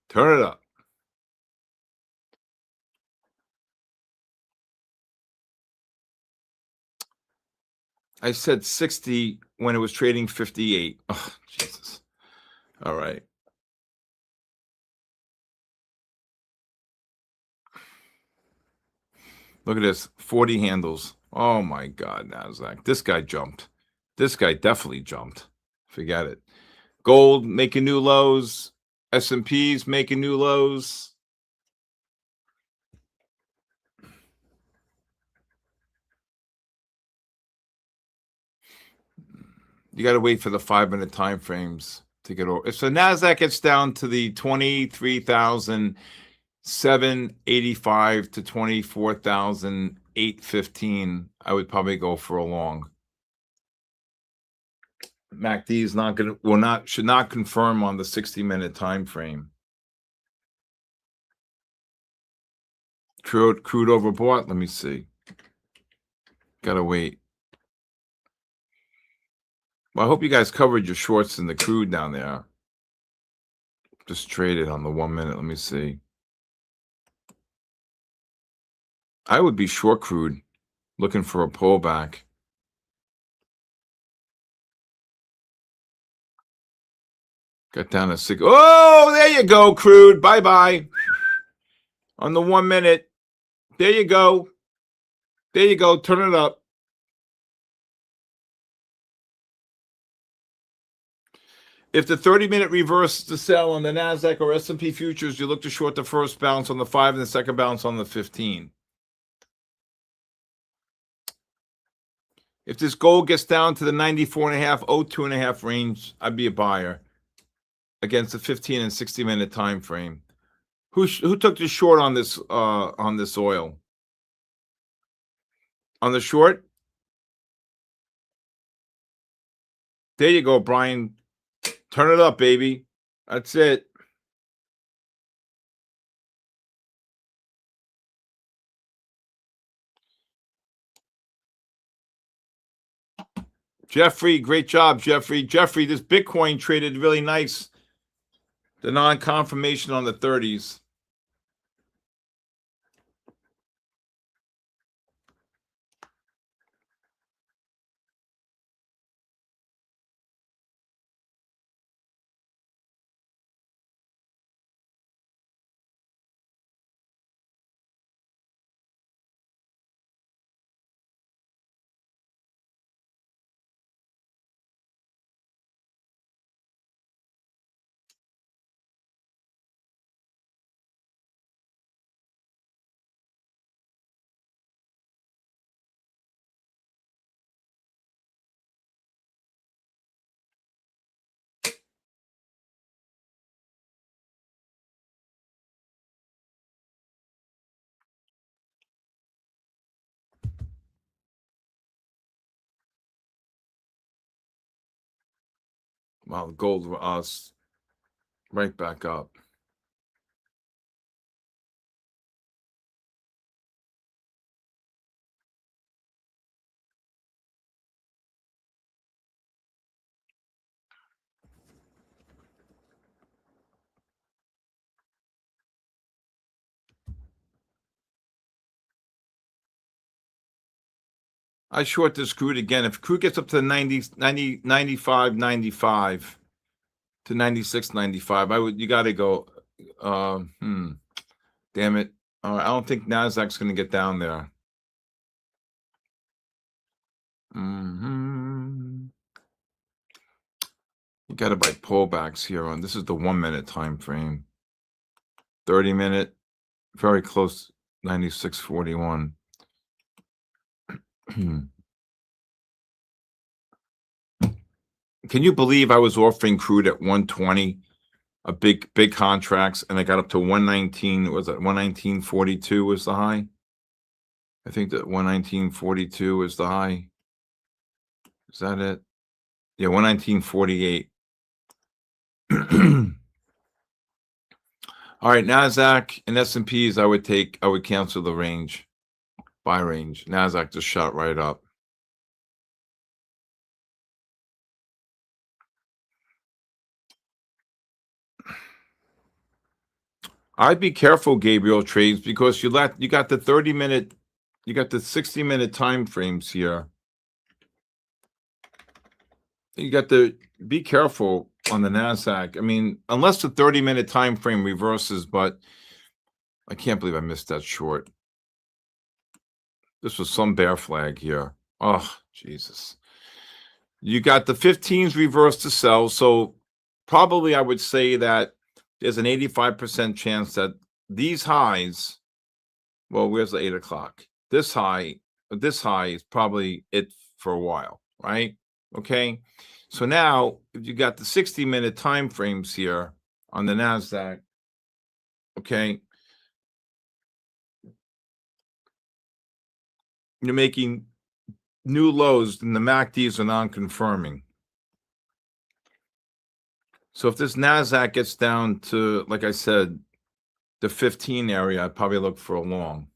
B: Turn it up. I said 60 when it was trading 58. Oh, Jesus. All right. Look at this, 40 handles. Oh my God, Nasdaq. This guy jumped. This guy definitely jumped. Forget it. Gold making new lows. S&Ps making new lows. You got to wait for the 5-minute time frames to get over. If the Nasdaq gets down to the 23,785 to 24,815, I would probably go for a long. MACD is not going to, should not confirm on the 60-minute time frame. Crude overbought. Let me see. Gotta wait. Well, I hope you guys covered your shorts in the crude down there. Just traded on the 1 minute. Let me see. I would be short crude, looking for a pullback. Got down to 6. Oh, there you go, crude. Bye-bye. On the 1 minute. There you go. There you go. Turn it up. If the 30-minute reverses to sell on the Nasdaq or S&P futures, you look to short the first bounce on the 5 and the second bounce on the 15. If this gold gets down to the 94.5, 02.5 range, I'd be a buyer against the 15 and 60-minute time frame. Who took the short on this oil? on the short. There you go, Brian. Turn it up, baby. That's it. Jeffrey, great job, Jeffrey. Jeffrey, this Bitcoin traded really nice. The non-confirmation on the 30s. Wow, the gold was right back up. I short this crude again. If crude gets up to 90, 95, 95 to 96, 95, you got to go. Damn it. I don't think Nasdaq's going to get down there. You got to buy pullbacks here on. This is the 1 minute time frame. 30 minute, very close, 96.41. Can you believe I was offering crude at 120, a big contracts, and I got up to 119? Was that 119.42 was the high? I think that 119.42 was the high. Is that it? Yeah, 119.48. All right, Nasdaq and S&Ps, I would cancel the range, buy range. Nasdaq just shot right up. I'd be careful, Gabriel trades, because you got the 30-minute, you got the 60-minute time frames here. You got to be careful on the Nasdaq. I mean, unless the 30-minute time frame reverses, but I can't believe I missed that short. This was some bear flag here. Oh, Jesus. You got the 15s reversed to sell, so probably I would say that there's an 85% chance that these highs, well, where's the 8 o'clock? This high is probably it for a while, right? Okay. So now, if you got the 60-minute time frames here on the Nasdaq, okay, you're making new lows, and the MACDs are non-confirming. So if this Nasdaq gets down to, like I said, the 15 area, I'd probably look for a long.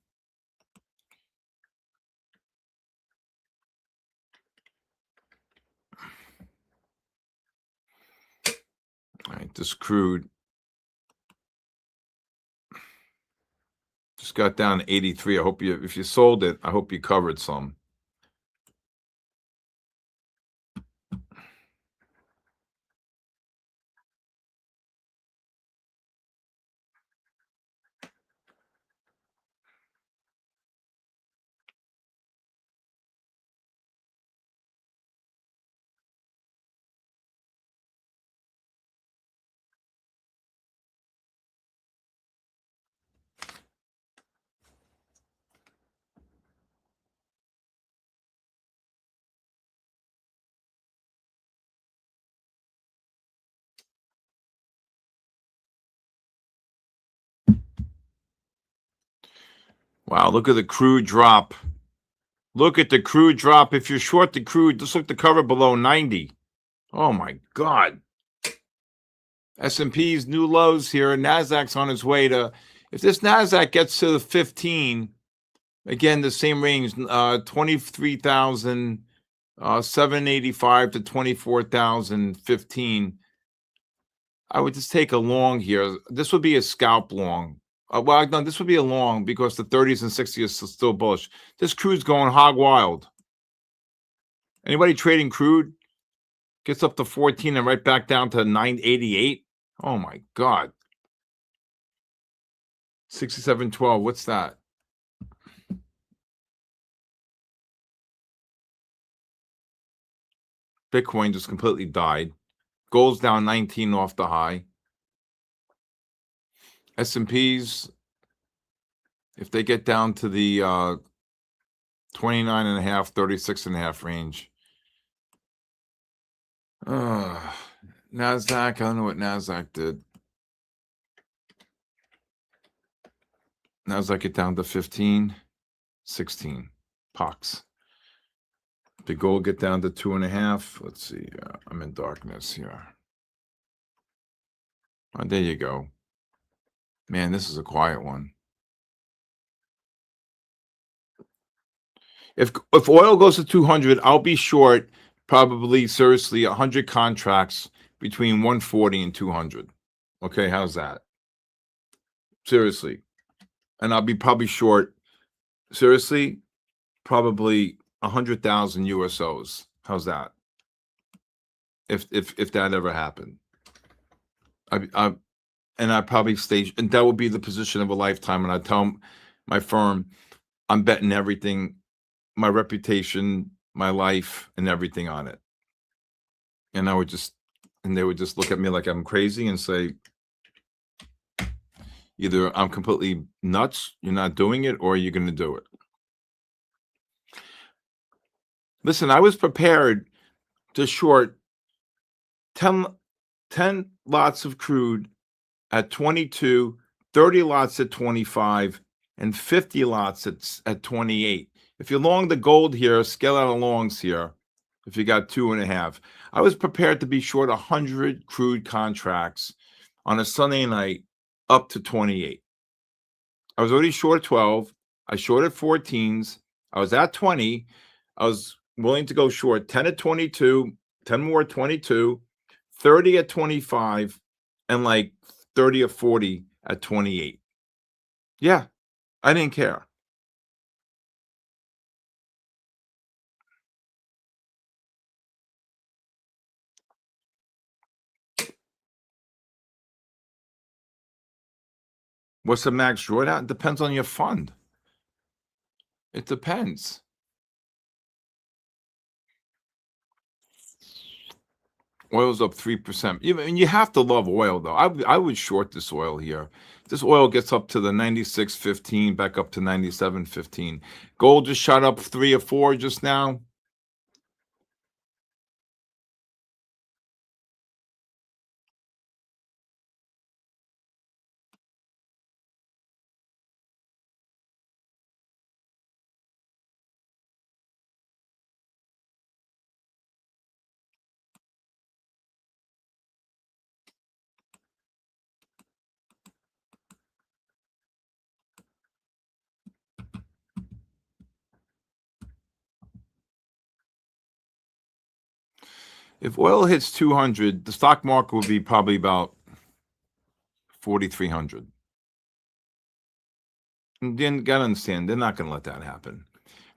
B: All right, this crude just got down to 83. I hope if you sold it, I hope you covered some. Wow, look at the crude drop. Look at the crude drop. If you're short the crude, just look the cover below 90. Oh my God. S&P's new lows here. Nasdaq's on its way to, if this Nasdaq gets to the 15, again, the same range, 23,785 to 24,015. I would just take a long here. This would be a scalp long. Well, no, this would be a long because the 30s and 60s is still bullish. This crude's going hog wild. Anybody trading crude gets up to 14 and right back down to 988. Oh my God. 67.12. What's that? Bitcoin just completely died. Gold's down 19 off the high. S&Ps, if they get down to the 29.5, 36.5 range. Nasdaq, I don't know what Nasdaq did. Nasdaq get down to 15, 16. Pox. The gold get down to 2.5. Let's see. I'm in darkness here. Oh, there you go. Man, this is a quiet one. If oil goes to 200, I'll be short probably seriously 100 contracts between 140 and 200. Okay, how's that? Seriously. And I'll be probably short, seriously, probably 100,000 USOs. How's that? If that ever happened. And I probably stay, and that would be the position of a lifetime. And I tell my firm, I'm betting everything, my reputation, my life, and everything on it. And they would just look at me like I'm crazy and say, either I'm completely nuts, you're not doing it, or you're going to do it. Listen, I was prepared to short 10 lots of crude at 22, 30 lots at 25, and 50 lots at 28. If you're long the gold here, scale out of longs here. If you got 2.5, I was prepared to be short 100 crude contracts on a Sunday night up to 28. I was already short 12. I shorted 14s. I was at 20. I was willing to go short 10 at 22, 10 more at 22, 30 at 25, and like 30 or 40 at 28. Yeah, I didn't care. What's the max drawdown? It depends on your fund. It depends. Oil's up 3%. You have to love oil, though. I would short this oil here. This oil gets up to the 96.15, back up to 97.15. Gold just shot up 3 or 4 just now. If oil hits 200, the stock market would be probably about 4,300. And then got to understand, they're not going to let that happen.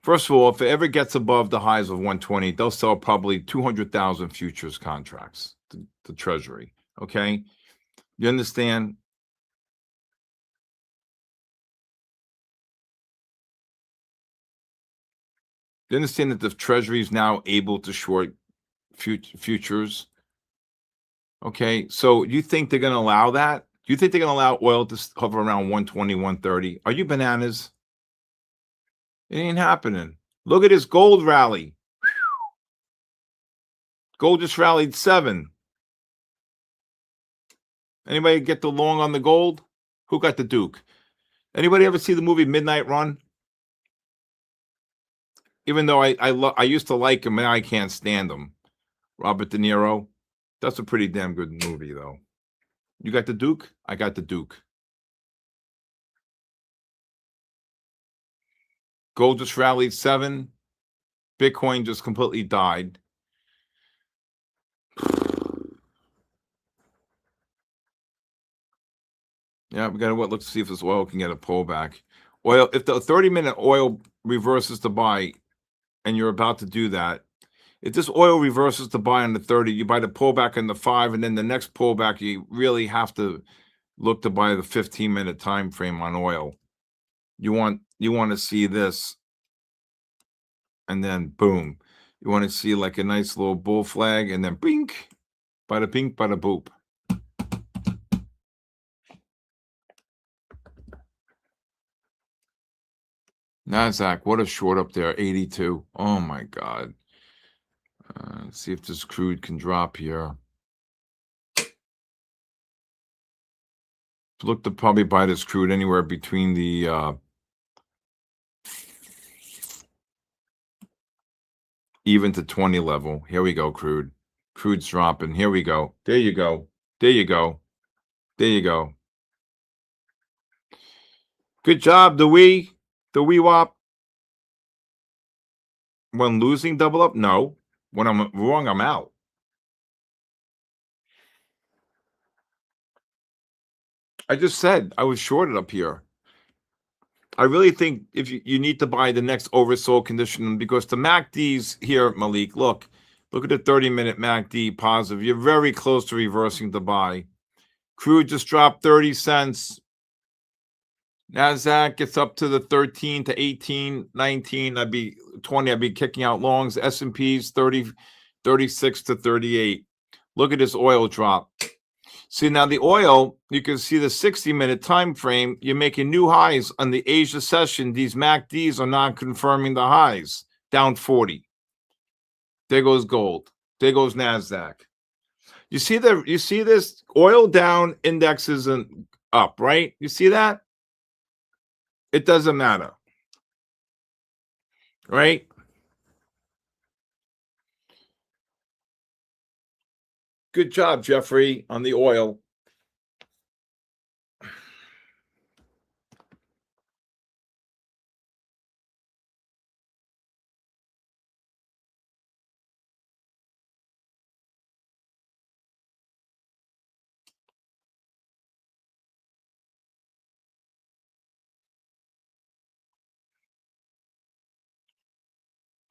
B: First of all, if it ever gets above the highs of 120, they'll sell probably 200,000 futures contracts to the Treasury. Okay? You understand? You understand that the Treasury is now able to short futures? Okay, so you think they're going to allow that? Do you think they're going to allow oil to hover around 120, 130? Are you bananas? It ain't happening. Look at this gold rally. Gold just rallied 7. Anybody get the long on the gold? Who got the Duke? Anybody ever see the movie Midnight Run? Even though I used to like him, now I can't stand him. Robert De Niro. That's a pretty damn good movie, though. You got the Duke? I got the Duke. Gold just rallied 7. Bitcoin just completely died. Yeah, we got to let's see if this oil can get a pullback. Oil, if the 30-minute oil reverses to buy, and you're about to do that, if this oil reverses to buy on the 30, you buy the pullback on the 5, and then the next pullback, you really have to look to buy the 15-minute time frame on oil. You want to see this, and then boom. You want to see like a nice little bull flag, and then bink, bada bink, bada boop. Nasdaq, what a short up there, 82. Oh my God. Let's see if this crude can drop here. Look to probably buy this crude anywhere between the even to 20 level. Here we go, crude. Crude's dropping. Here we go. There you go. There you go. There you go. Good job, the wee wop. When losing, double up? No. When I'm wrong, I'm out. I just said I was shorted up here. I really think if you need to buy the next oversold condition, because the MACDs here, Malik, look at the 30-minute MACD positive. You're very close to reversing the buy. Crude just dropped 30 cents. Nasdaq gets up to the 13 to 18, 19. I'd be 20. I'd be kicking out longs. S&P's 30, 36 to 38. Look at this oil drop. See, now the oil, you can see the 60-minute time frame. You're making new highs on the Asia session. These MACDs are not confirming the highs. Down 40. There goes gold. There goes Nasdaq. You see this oil down, indexes and up, right? You see that? It doesn't matter. Right? Good job, Jeffrey, on the oil.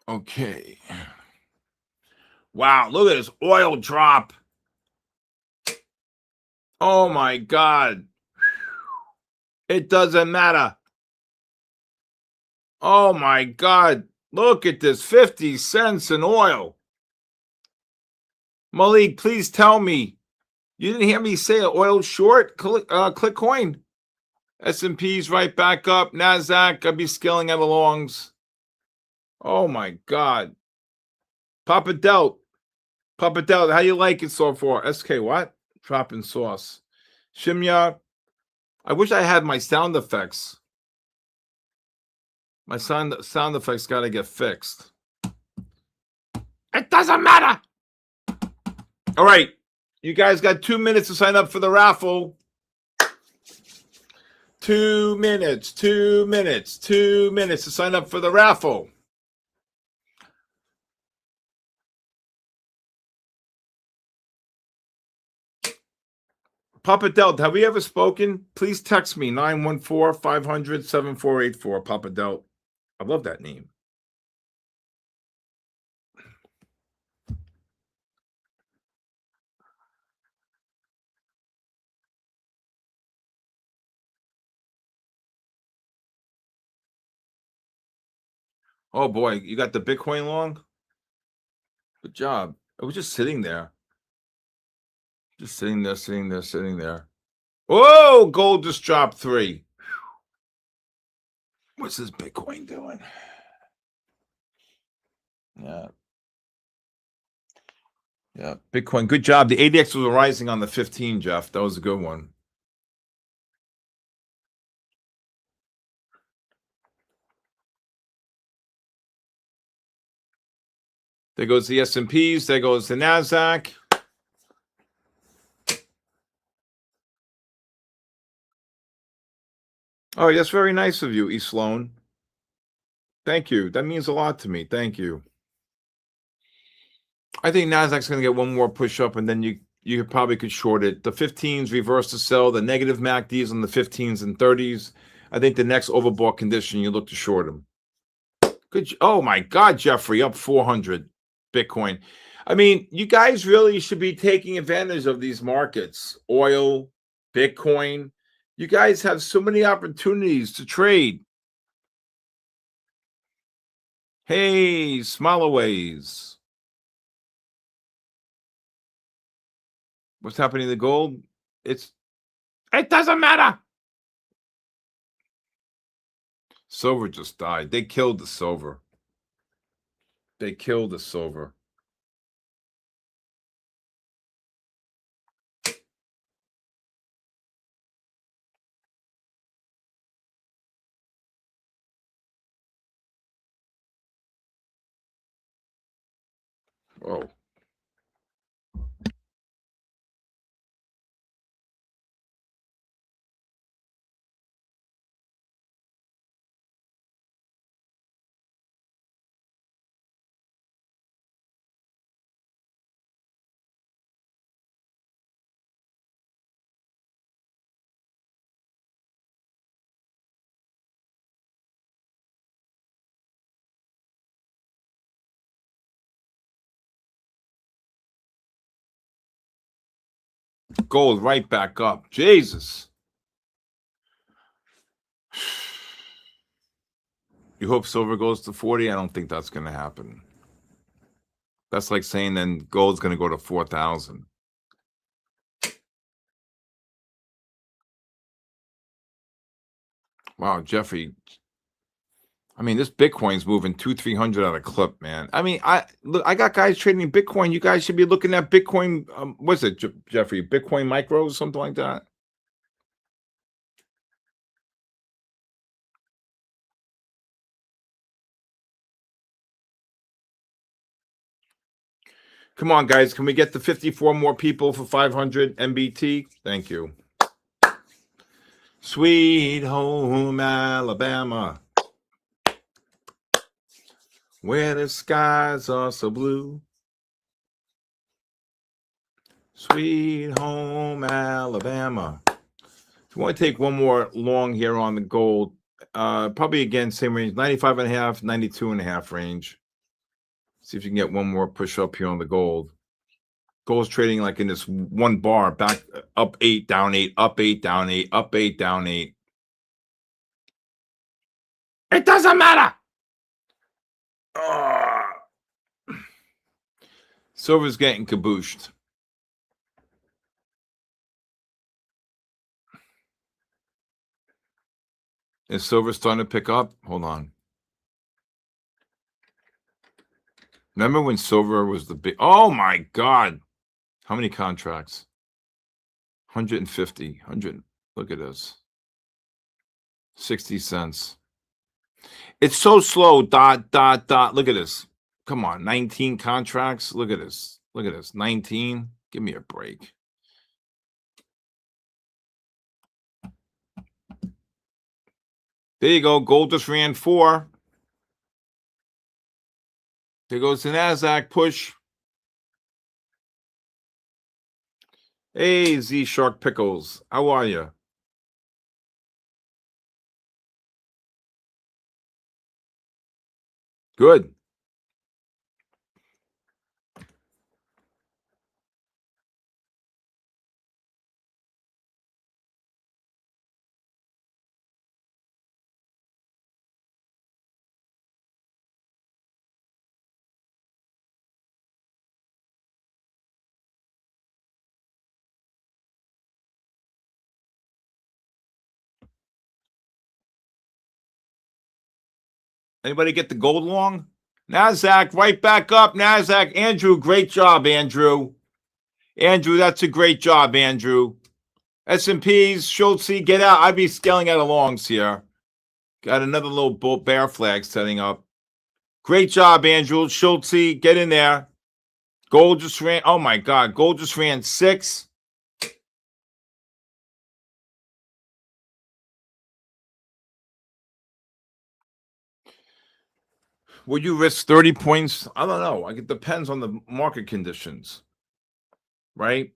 B: Okay. Wow, look at this oil drop. Oh my God. It doesn't matter. Oh my God. Look at this, 50 cents in oil. Malik, please tell me. You didn't hear me say an oil short? Click coin. S&P's right back up. Nasdaq, I'll be scaling at the longs. Oh my God. Papa Delt, how you like it so far? SK what? Dropping sauce. Shimya, I wish I had my sound effects. My sound effects got to get fixed. It doesn't matter. All right. You guys got 2 minutes to sign up for the raffle. 2 minutes, 2 minutes, 2 minutes to sign up for the raffle. Papa Delt, have we ever spoken? Please text me, 914-500-7484, Papa Delt. I love that name. Oh, boy, you got the Bitcoin long? Good job. I was just sitting there. Just sitting there, sitting there, sitting there. Whoa, gold just dropped 3. What's this Bitcoin doing? Yeah. Yeah, Bitcoin, good job. The ADX was rising on the 15, Jeff. That was a good one. There goes the S&Ps. There goes the Nasdaq. Oh, that's very nice of you, E. Sloan. Thank you. That means a lot to me. Thank you. I think Nasdaq's going to get one more push up, and then you probably could short it. The 15s reverse to sell. The negative MACDs on the 15s and 30s. I think the next overbought condition, you look to short them. Good. Oh, my God, Jeffrey, up 400 Bitcoin. I mean, you guys really should be taking advantage of these markets. Oil, Bitcoin. You guys have so many opportunities to trade. Hey, Smileaways. What's happening to gold? It doesn't matter. Silver just died. They killed the silver. They killed the silver. Whoa. Gold right back up. Jesus. You hope silver goes to 40? I don't think that's going to happen. That's like saying then gold's going to go to 4,000. Wow, Jeffrey. I mean, this Bitcoin's moving 200-300 at a clip, man. I mean, I got guys trading Bitcoin. You guys should be looking at Bitcoin. What's it, Jeffrey? Bitcoin micros, something like that. Come on, guys. Can we get the 54 more people for 500 MBT? Thank you. Sweet home Alabama, where the skies are so blue. Sweet home Alabama. If you want to take one more long here on the gold, probably again, same range, 95.5, 92.5 range. See if you can get one more push up here on the gold. Gold's trading like in this one bar, back up 8, down 8, up 8, down 8, up 8, down 8. It doesn't matter. Silver's getting cabooshed. Is silver starting to pick up? Hold on. Remember when silver was the big... Oh, my God. How many contracts? 150. 100. Look at this. 60 cents. It's so slow. Dot, dot, dot. Look at this. Come on. 19 contracts. Look at this. Look at this. 19. Give me a break. There you go. Gold just ran 4. There goes the Nasdaq push. Hey, Z Shark Pickles. How are you? Good. Anybody get the gold long? Nasdaq right back up. Nasdaq. Andrew, great job, Andrew. Andrew, that's a great job, Andrew. S&Ps, Schultz, get out. I'd be scaling out of longs here. Got another little bear flag setting up. Great job, Andrew Schultze. Get in there. Gold just ran. Oh my God. Gold just ran 6. Would you risk 30 points? I don't know. It depends on the market conditions, right?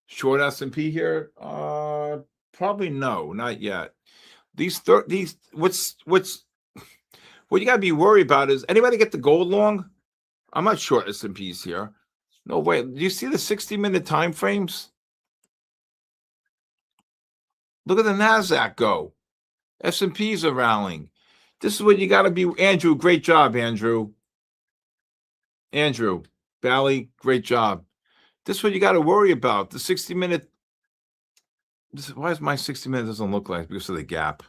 B: Short S&P here? Probably no, not yet. What you gotta be worried about is anybody get the gold long? I'm not short S&Ps here. No way. Do you see the 60-minute time frames? Look at the Nasdaq go. S&Ps are rallying. This is what you got to be. Andrew, great job, Andrew. Andrew, Bally, great job. This is what you got to worry about. The 60-minute. Why is my 60-minute doesn't look like because of the gap?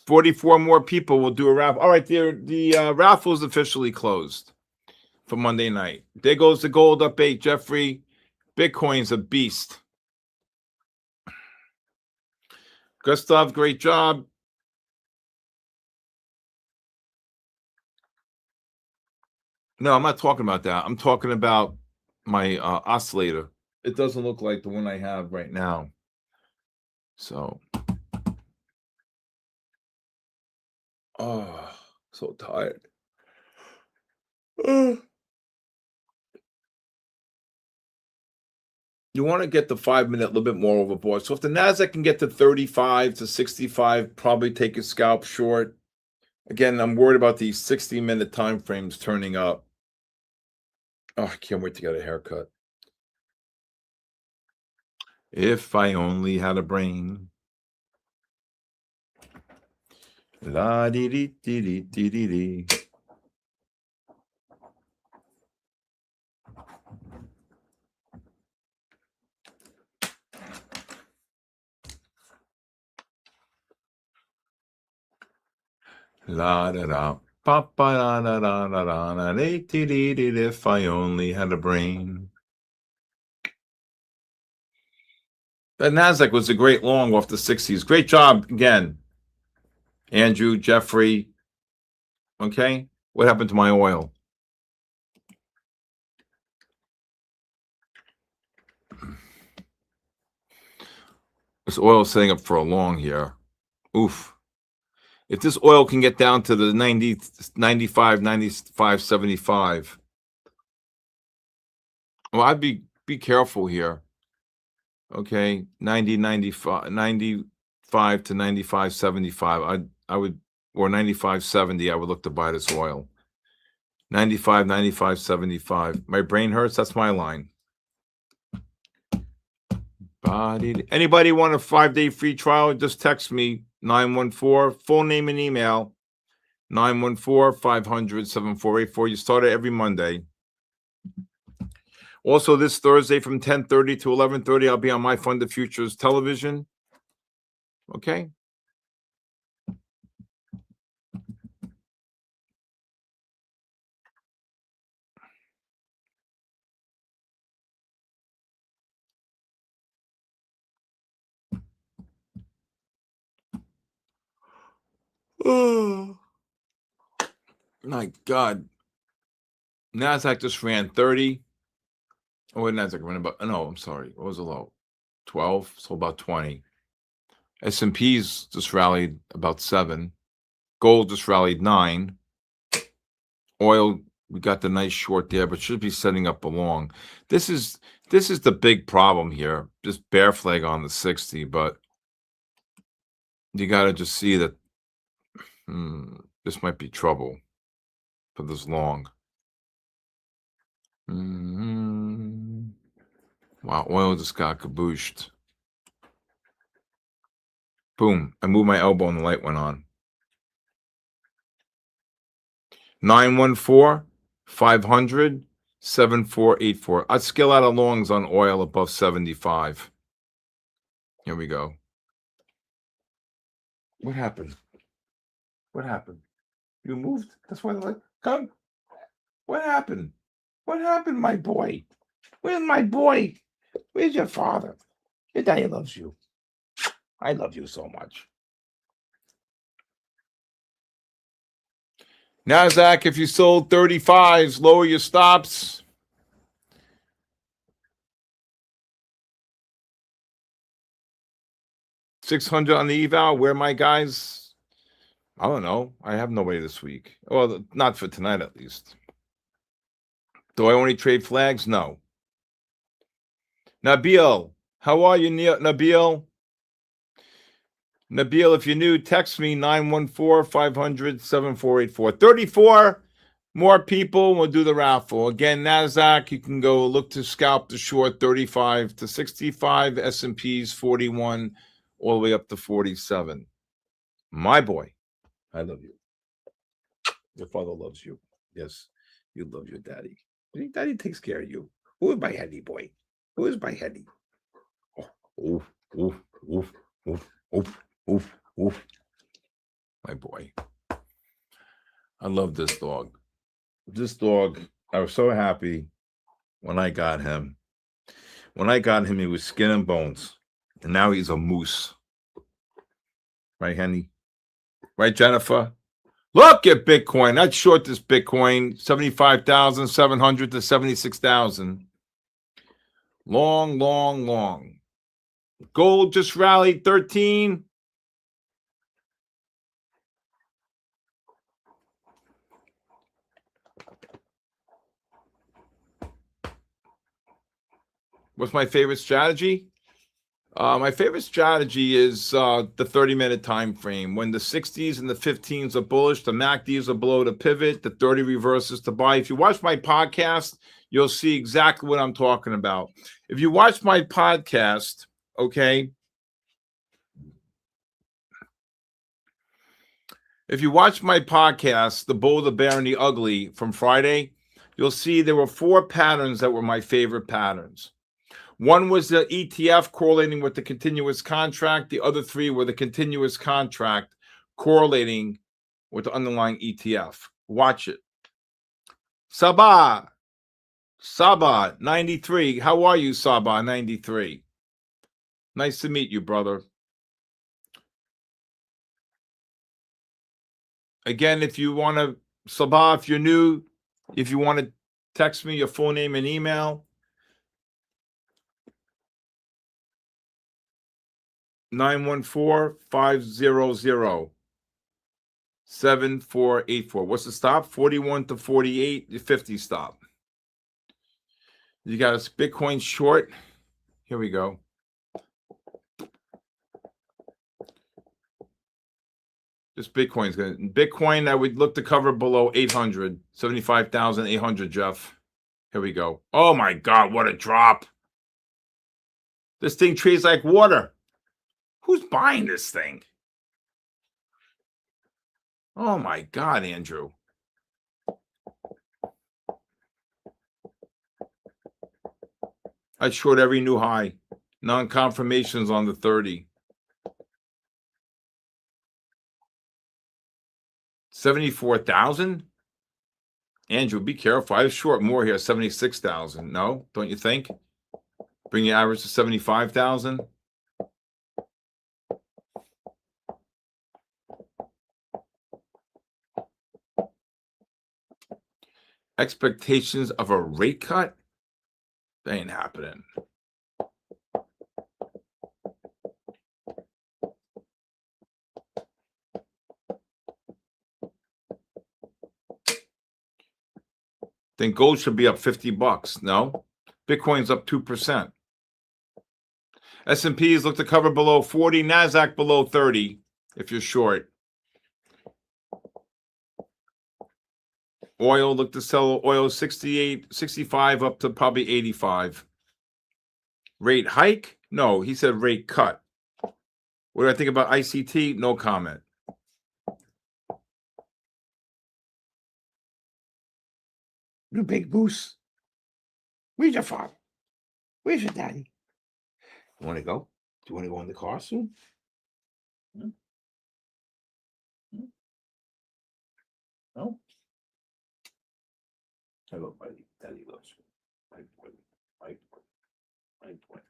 B: 44 more people will do a raffle. All right, the raffle is officially closed for Monday night. There goes the gold up 8, Jeffrey. Bitcoin's a beast. Gustav, great job. No, I'm not talking about that. I'm talking about my oscillator. It doesn't look like the one I have right now. So, oh, so tired. You want to get the 5-minute a little bit more overboard. So if the Nasdaq can get to 35 to 65, probably take a scalp short. Again, I'm worried about these 60-minute time frames turning up. Oh, I can't wait to get a haircut. If I only had a brain. La dee dee dee dee dee dee dee. La da da, papa la da da da da da dee dee dee dee. If I only had a brain. That Nasdaq was a great long off the 60s. Great job again, Andrew, Jeffrey. Okay, what happened to my oil? This oil is setting up for a long here. Oof. If this oil can get down to the 90, 95, 95, 75, well, I'd be careful here. Okay, 90, 95, 95 to 95, 75. I would, or 95, 70, I would look to buy this oil. 95, 95, 75. My brain hurts. That's my line. Anybody want a 5-day free trial? Just text me 914, full name and email, 914-500-7484. You start it every Monday. Also, this Thursday from 10:30 to 11:30, I'll be on MyFundedFutures television. Okay. Oh, my God. Nasdaq just ran 30. Oh, Nasdaq ran about, no, I'm sorry. What was the low? 12, so about 20. S&Ps just rallied about 7. Gold just rallied 9. Oil, we got the nice short there, but should be setting up a long. This is the big problem here. Just bear flag on the 60, but you got to just see that this might be trouble for this long. Wow, oil just got kabooshed. Boom. I moved my elbow and the light went on. 914-500-7484. I'd scale out of longs on oil above 75. Here we go. What happened? What happened? You moved? That's why the light. Come. What happened? What happened, my boy? Where's my boy? Where's your father? Your daddy loves you. I love you so much. Nasdaq, if you sold 35s, lower your stops. $600 on the eval. Where my guys? I don't know. I have nobody this week. Well, not for tonight at least. Do I only trade flags? No. Nabil, how are you, Nabil? Nabil, if you're new, text me 914-500-7484. 34 more people will do the raffle. Again, Nasdaq, you can go look to scalp the short 35 to 65, S&P's 41, all the way up to 47. My boy, I love you. Your father loves you. Yes, you love your daddy. Daddy takes care of you. Who is my heady boy? Who is my heady? Oh, oof, oof, oof, oof, oof. Oof, oof. My boy. I love this dog. This dog, I was so happy when I got him. When I got him, he was skin and bones. And now he's a moose. Right, Henny? Right, Jennifer? Look at Bitcoin. I'd short this Bitcoin, 75,700 to 76,000. Long, long, long. Gold just rallied 13. What's my favorite strategy? My favorite strategy is the 30-minute time frame. When the 60s and the 15s are bullish, the MACDs are below the pivot, the 30 reverses to buy. If you watch my podcast, you'll see exactly what I'm talking about. If you watch my podcast, okay, if you watch my podcast, The Bull, the Bear, and the Ugly from Friday, you'll see there were 4 patterns that were my favorite patterns. One was the ETF correlating with the continuous contract. The other 3 were the continuous contract correlating with the underlying ETF. Watch it. Sabah 93. How are you, Sabah 93? Nice to meet you, brother. Again, if you want to, Sabah, if you're new, if you want to text me your full name and email, 914-500-7484. What's the stop? 41 to 48, the 50 stop. You got a Bitcoin short. Here we go. This Bitcoin's going to, Bitcoin, I would look to cover below 800, 75,800, Jeff. Here we go. Oh my God, what a drop. This thing trades like water. Who's buying this thing? Oh my God, Andrew. I short every new high. Non-confirmations on the 30. 74,000? Andrew, be careful. I was short more here, 76,000. No, don't you think? Bring your average to 75,000. Expectations of a rate cut? That ain't happening. Then gold should be up $50. No? Bitcoin's up 2%. S&Ps look to cover below 40. Nasdaq below 30 if you're short. Oil, look to sell oil 68, 65 up to probably 85. Rate hike? No, he said rate cut. What do I think about ICT? No comment. You big goose. Where's your father? Where's your daddy? You want to go? Do you want to go in the car soon? No? Hello, buddy. Daddy loves you. My boy. My boy. My boy.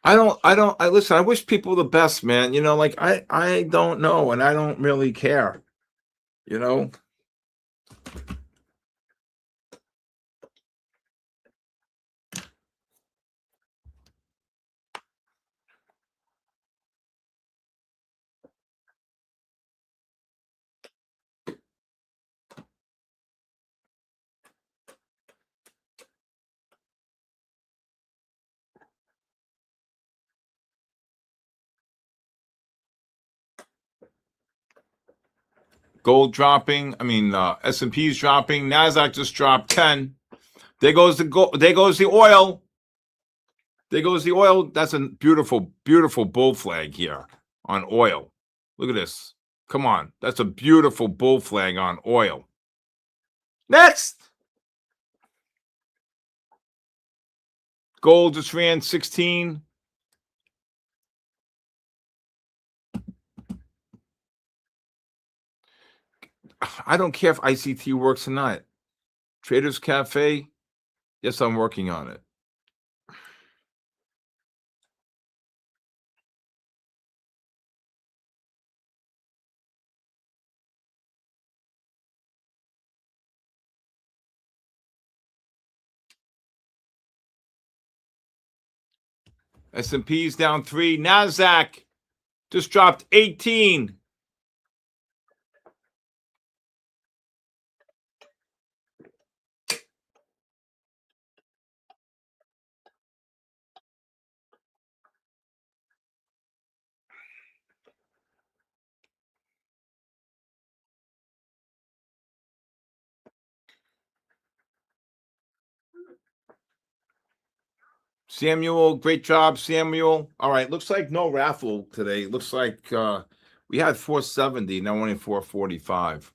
B: I listen, I wish people the best, man. Like I don't know, and I don't really care, you know. Gold dropping. I mean, S&P's dropping. Nasdaq just dropped 10. There goes the gold. There goes the oil. There goes the oil. That's a beautiful, beautiful bull flag here on oil. Look at this. Come on. That's a beautiful bull flag on oil. Next. Gold just ran 16. I don't care if ICT works or not. Traders Cafe, yes, I'm working on it. S&P's down 3. Nasdaq just dropped 18. Samuel, great job, Samuel. All right, looks like no raffle today. Looks like we had 470, now only 445.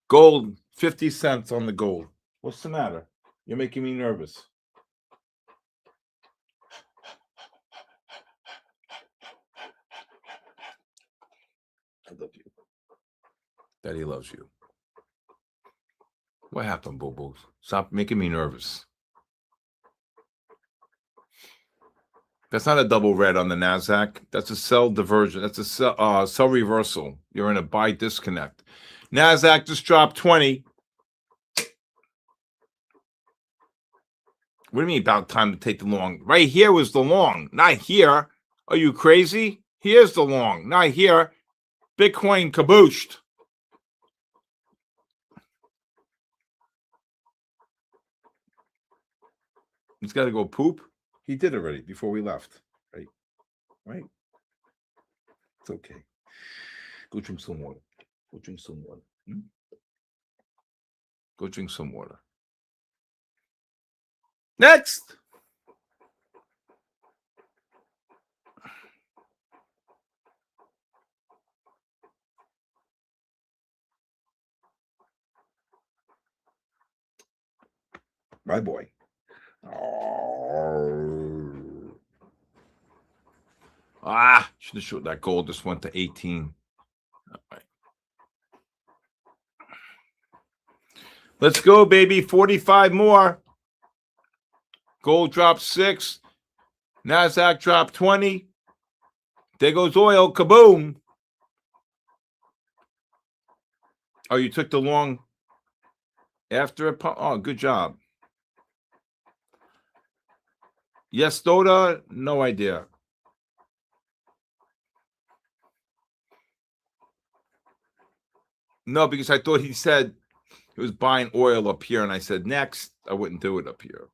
B: Gold, 50 cents on the gold. What's the matter? You're making me nervous. I love you. Daddy loves you. What happened, Boo-Boos? Stop making me nervous. That's not a double red on the Nasdaq. That's a sell diversion. That's a sell reversal. You're in a buy disconnect. Nasdaq just dropped 20. What do you mean about time to take the long? Right here was the long, not here. Are you crazy? Here's the long, not here. Bitcoin kabooshed. He's got to go poop. He did already before we left. Right? Right? It's okay. Go drink some water. Go drink some water. Go drink some water. Next. My boy. Should have showed that gold just went to 18. All right. Let's go, baby. 45 more. Gold dropped 6. Nasdaq dropped 20. There goes oil. Kaboom. Oh, you took the long after it? Oh, good job. Yes, Doda? No idea. No, because I thought he said he was buying oil up here, and I said next. I wouldn't do it up here.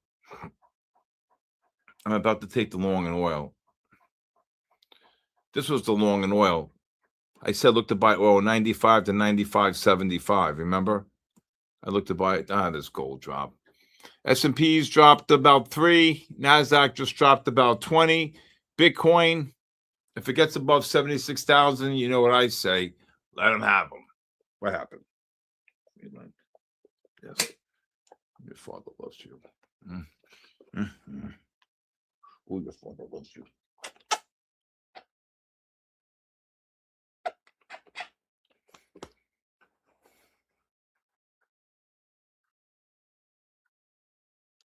B: I'm about to take the long in oil. This was the long in oil. I said look to buy oil 95 to 95.75. Remember? I looked to buy it. This gold drop. S&P's dropped about 3. Nasdaq just dropped about 20. Bitcoin If it gets above 76,000, you know what I say? Let them have them. What happened? Yes. Your father loves you. Oh, your father loves you.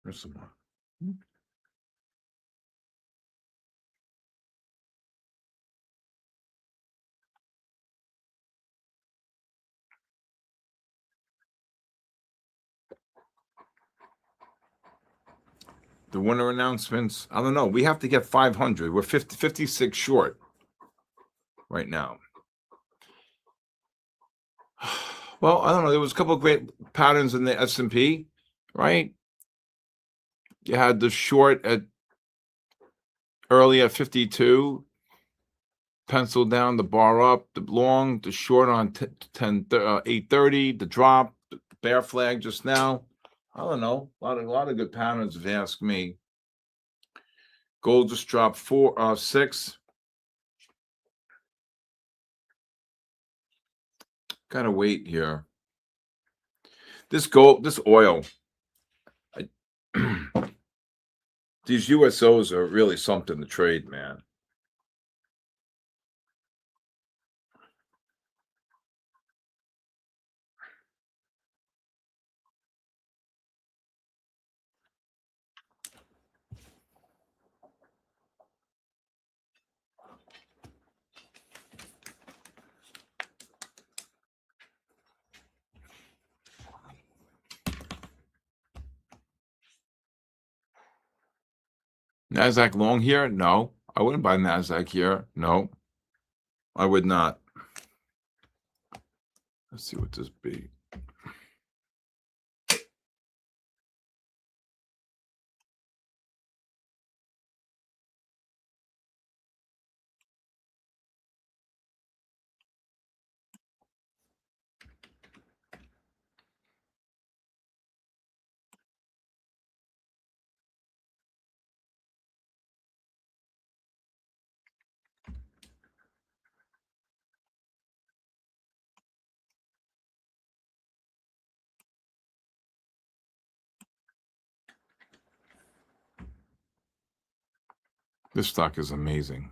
B: There's some more. The winner announcements. I don't know. We have to get 500. We're 56 short right now. Well, I don't know. There was a couple of great patterns in the S&P, right? You had the short at early at 52, penciled down, the bar up, the long, the short on 8:30, the drop, the bear flag just now. I don't know. A lot of good patterns, if you ask me. Gold just dropped 6. Gotta wait here. This oil. These USOs are really something to trade, man. Nasdaq long here? No. I wouldn't buy Nasdaq here. No. I would not. Let's see what this be. This stock is amazing.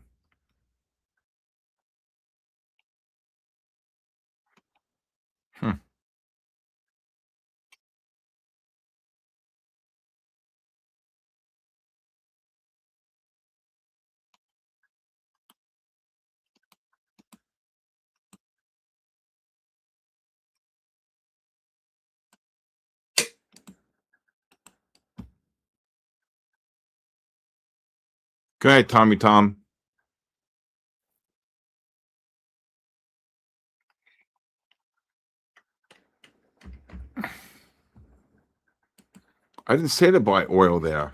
B: Go ahead, Tommy Tom. I didn't say to buy oil there.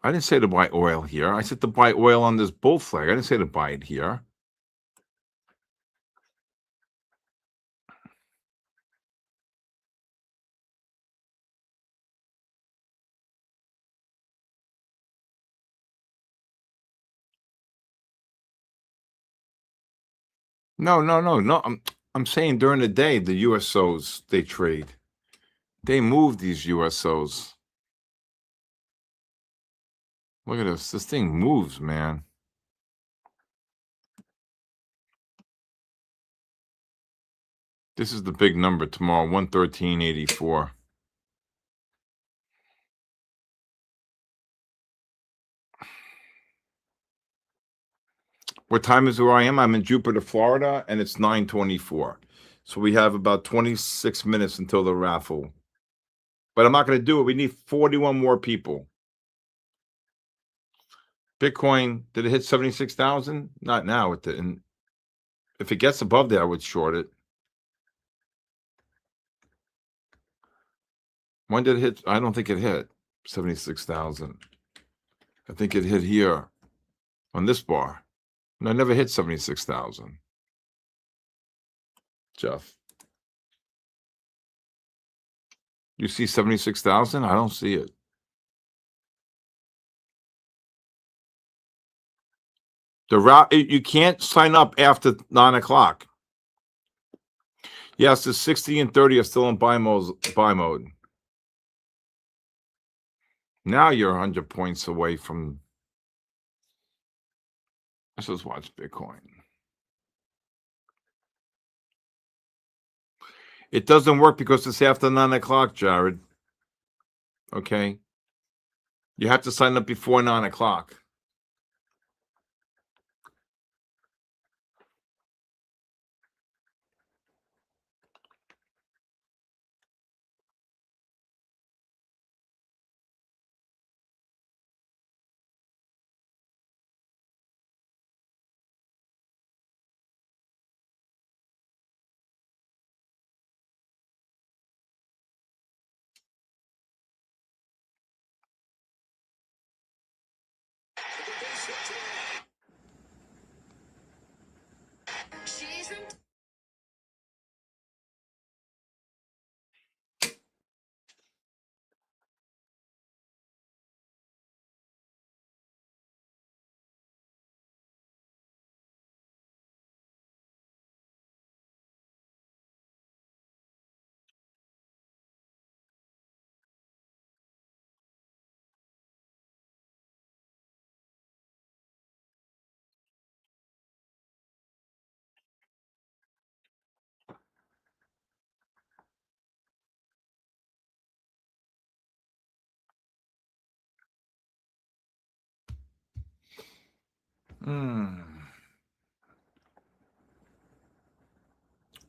B: I didn't say to buy oil here. I said to buy oil on this bull flag. I didn't say to buy it here. No. I'm saying during the day, the USOs, they trade. They move these USOs. Look at this. This thing moves, man. This is the big number tomorrow, 113.84. What time is it where I am? I'm in Jupiter, Florida, and it's 9:24. So we have about 26 minutes until the raffle. But I'm not going to do it. We need 41 more people. Bitcoin, did it hit 76,000? Not now. It didn't. If it gets above there, I would short it. When did it hit? I don't think it hit 76,000. I think it hit here on this bar. No, it never hit 76,000. Jeff. You see 76,000? I don't see it. You can't sign up after 9 o'clock. Yes, the 60 and 30 are still in buy mode. Now you're 100 points away from. Let's just watch Bitcoin. It doesn't work because it's after 9 o'clock, Jared. Okay. You have to sign up before 9 o'clock.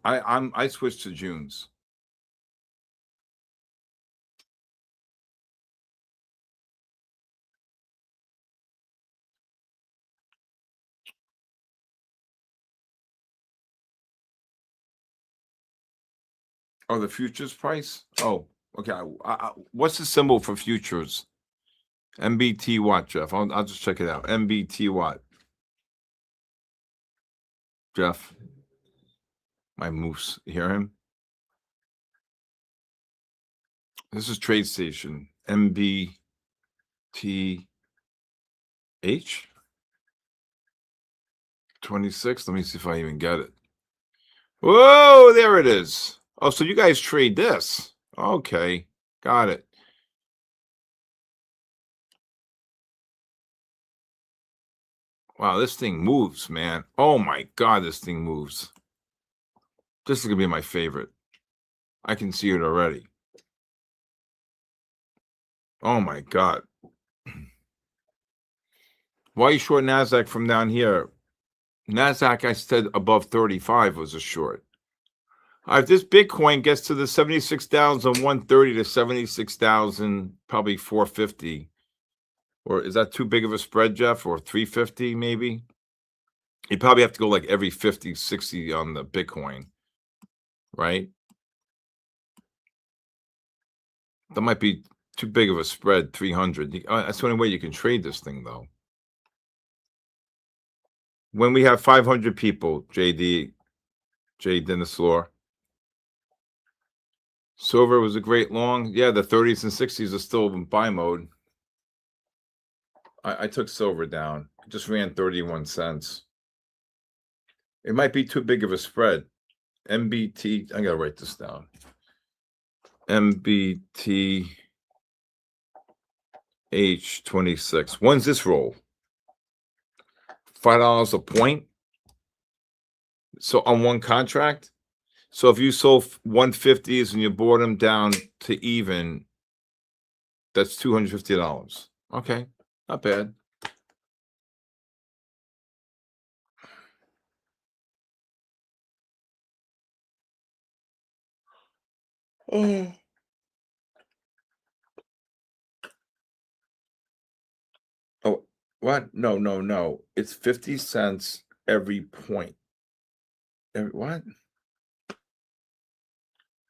B: I switched to June's. Oh, the futures price? Oh, okay. What's the symbol for futures? MBT what, Jeff? I'll just check it out. MBT what? Jeff, my moose. You hear him? This is Trade Station. MBTH. 26. Let me see if I even get it. Whoa, there it is. Oh, so you guys trade this. Okay, got it. Wow, this thing moves, man. Oh my God, this thing moves. This is going to be my favorite. I can see it already. Oh my God. Why are you short Nasdaq from down here? Nasdaq, I said above 35 was a short. If this Bitcoin gets to the 76,130 to 76,000, probably 450, or is that too big of a spread, Jeff? Or 350 maybe? You probably have to go like every 50, 60 on the Bitcoin, right? That might be too big of a spread, 300. That's the only way you can trade this thing, though. When we have 500 people, J. Dinosaur. Silver was a great long. Yeah, the 30s and 60s are still in buy mode. I took silver down. It just ran 31 cents. It might be too big of a spread. MBT, I gotta write this down. MBT H26. When's this roll? $5 a point. So on one contract. So if you sold 150s and you bought them down to even, that's $250. Okay, not bad. Oh, what? No. It's 50 cents every point. What?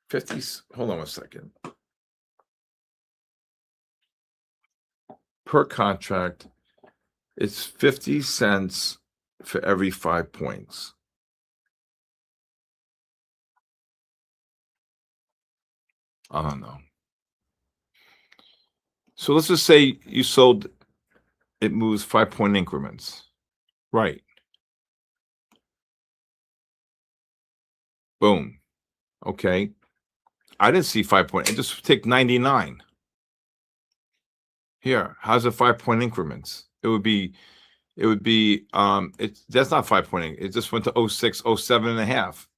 B: 50. Hold on a second. Per contract, it's 50 cents for every 5 points. I don't know. So let's just say you sold, it moves 5 point increments. Right. Boom. Okay. I didn't see 5 point. Just take 99. Here, how's it 5 point increments? It would be that's not 5 point. It just went to 06, 07 and a half.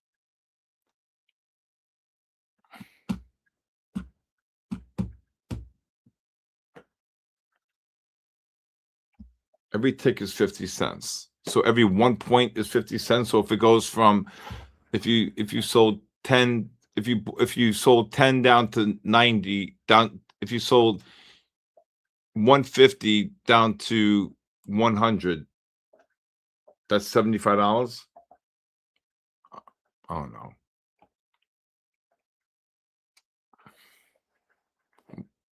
B: Every tick is 50 cents. So every 1 point is 50 cents. So if it goes from if you sold 10, if you sold 10 down to 90, down if you sold 150 down to 100, that's $75. I don't know.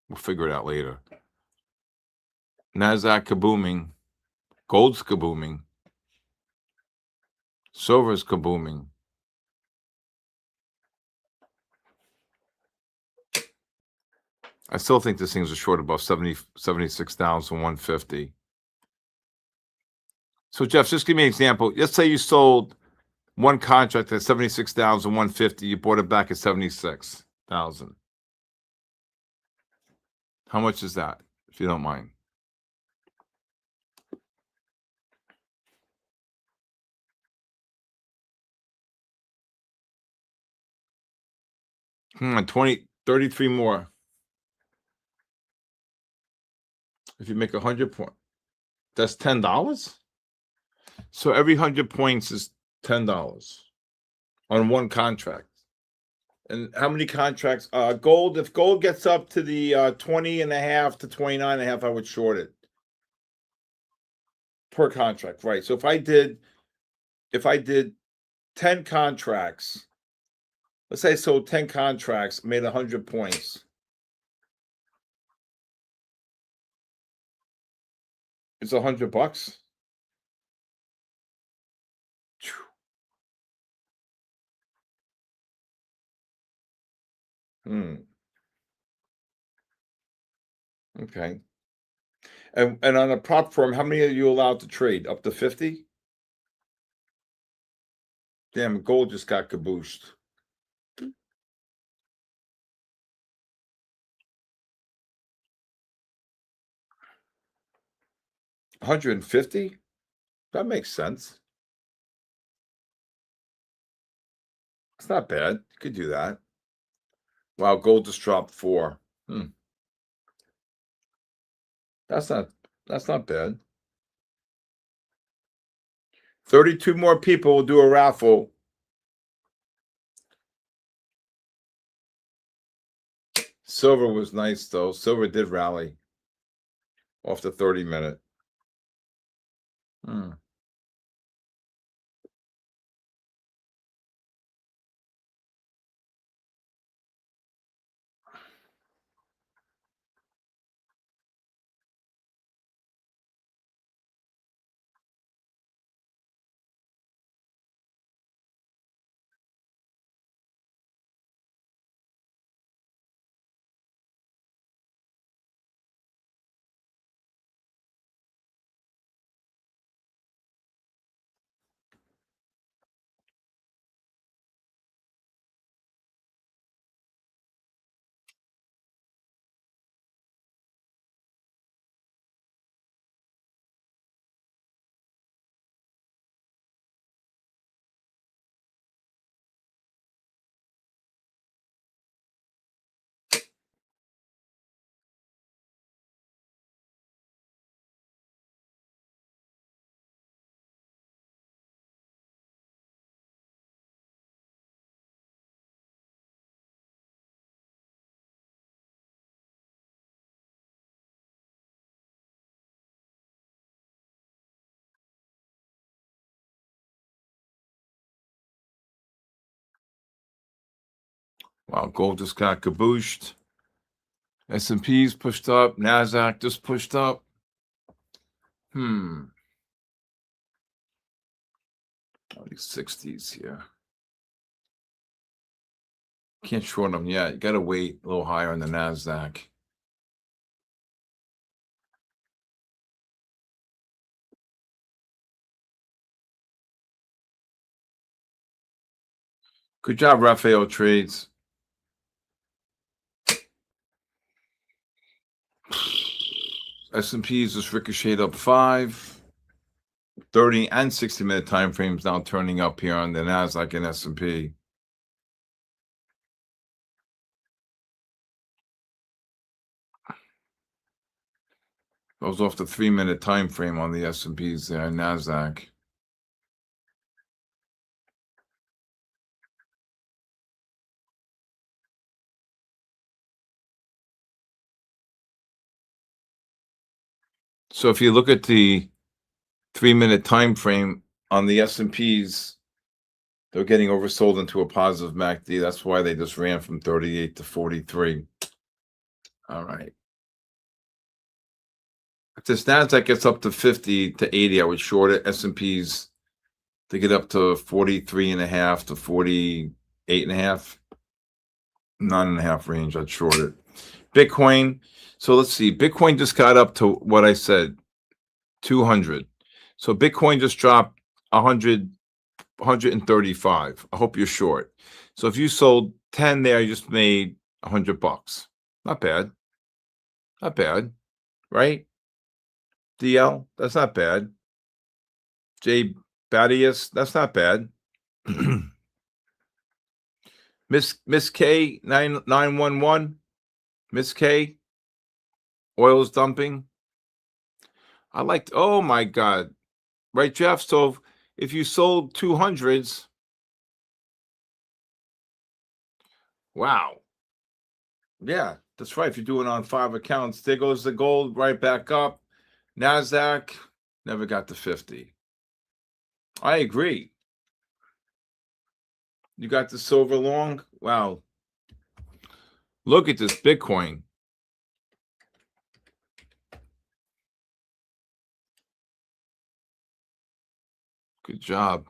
B: We'll figure it out later. Nasdaq kabooming. Gold's kabooming. Silver's kabooming. I still think this thing's a short above 76,150. So Jeff, just give me an example. Let's say you sold one contract at 76,150. You bought it back at 76,000. How much is that, if you don't mind? Come on, 33 more. If you make 100 points, that's $10. So every 100 points is $10 on one contract. And how many contracts? Gold, if gold gets up to the 20 and a half to 29 and a half, I would short it per contract, right? So if I did 10 contracts, let's say I sold 10 contracts, made 100 points. It's $100. Okay. And on a prop firm, how many are you allowed to trade? Up to 50? Damn, gold just got cabooshed. $150? That makes sense. It's not bad. You could do that. Wow, gold just dropped 4. That's not bad. 32 more people will do a raffle. Silver was nice though. Silver did rally off the 30-minute. Wow, gold just got cabooshed. S&P's pushed up. Nasdaq just pushed up. All these 60s here. Can't short them yet. You got to wait a little higher on the Nasdaq. Good job, Raffle Trades. S&P's just ricocheted up 5. 30 and 60-minute time frames now turning up here on the Nasdaq and S&P. Goes off the 3-minute time frame on the S&Ps there, Nasdaq. So if you look at the 3-minute time frame on the S&Ps, they're getting oversold into a positive MACD. That's why they just ran from 38 to 43. All right. If this Nasdaq gets up to 50 to 80, I would short it. S&Ps to get up to 43.5 to 48.5, 9.5 range, I'd short it. Bitcoin. So let's see. Bitcoin just got up to what I said, 200. So Bitcoin just dropped 135. I hope you're short. So if you sold 10 there, you just made $100. Not bad. Not bad, right? DL, that's not bad. J Badius, that's not bad. Miss K 911, Miss K, oil's dumping. I liked, oh my God. Right, Jeff? So if you sold 200s, wow. Yeah, that's right. If you're doing on 5 accounts, there goes the gold right back up. Nasdaq never got to 50. I agree. You got the silver long? Wow. Look at this Bitcoin. Good job.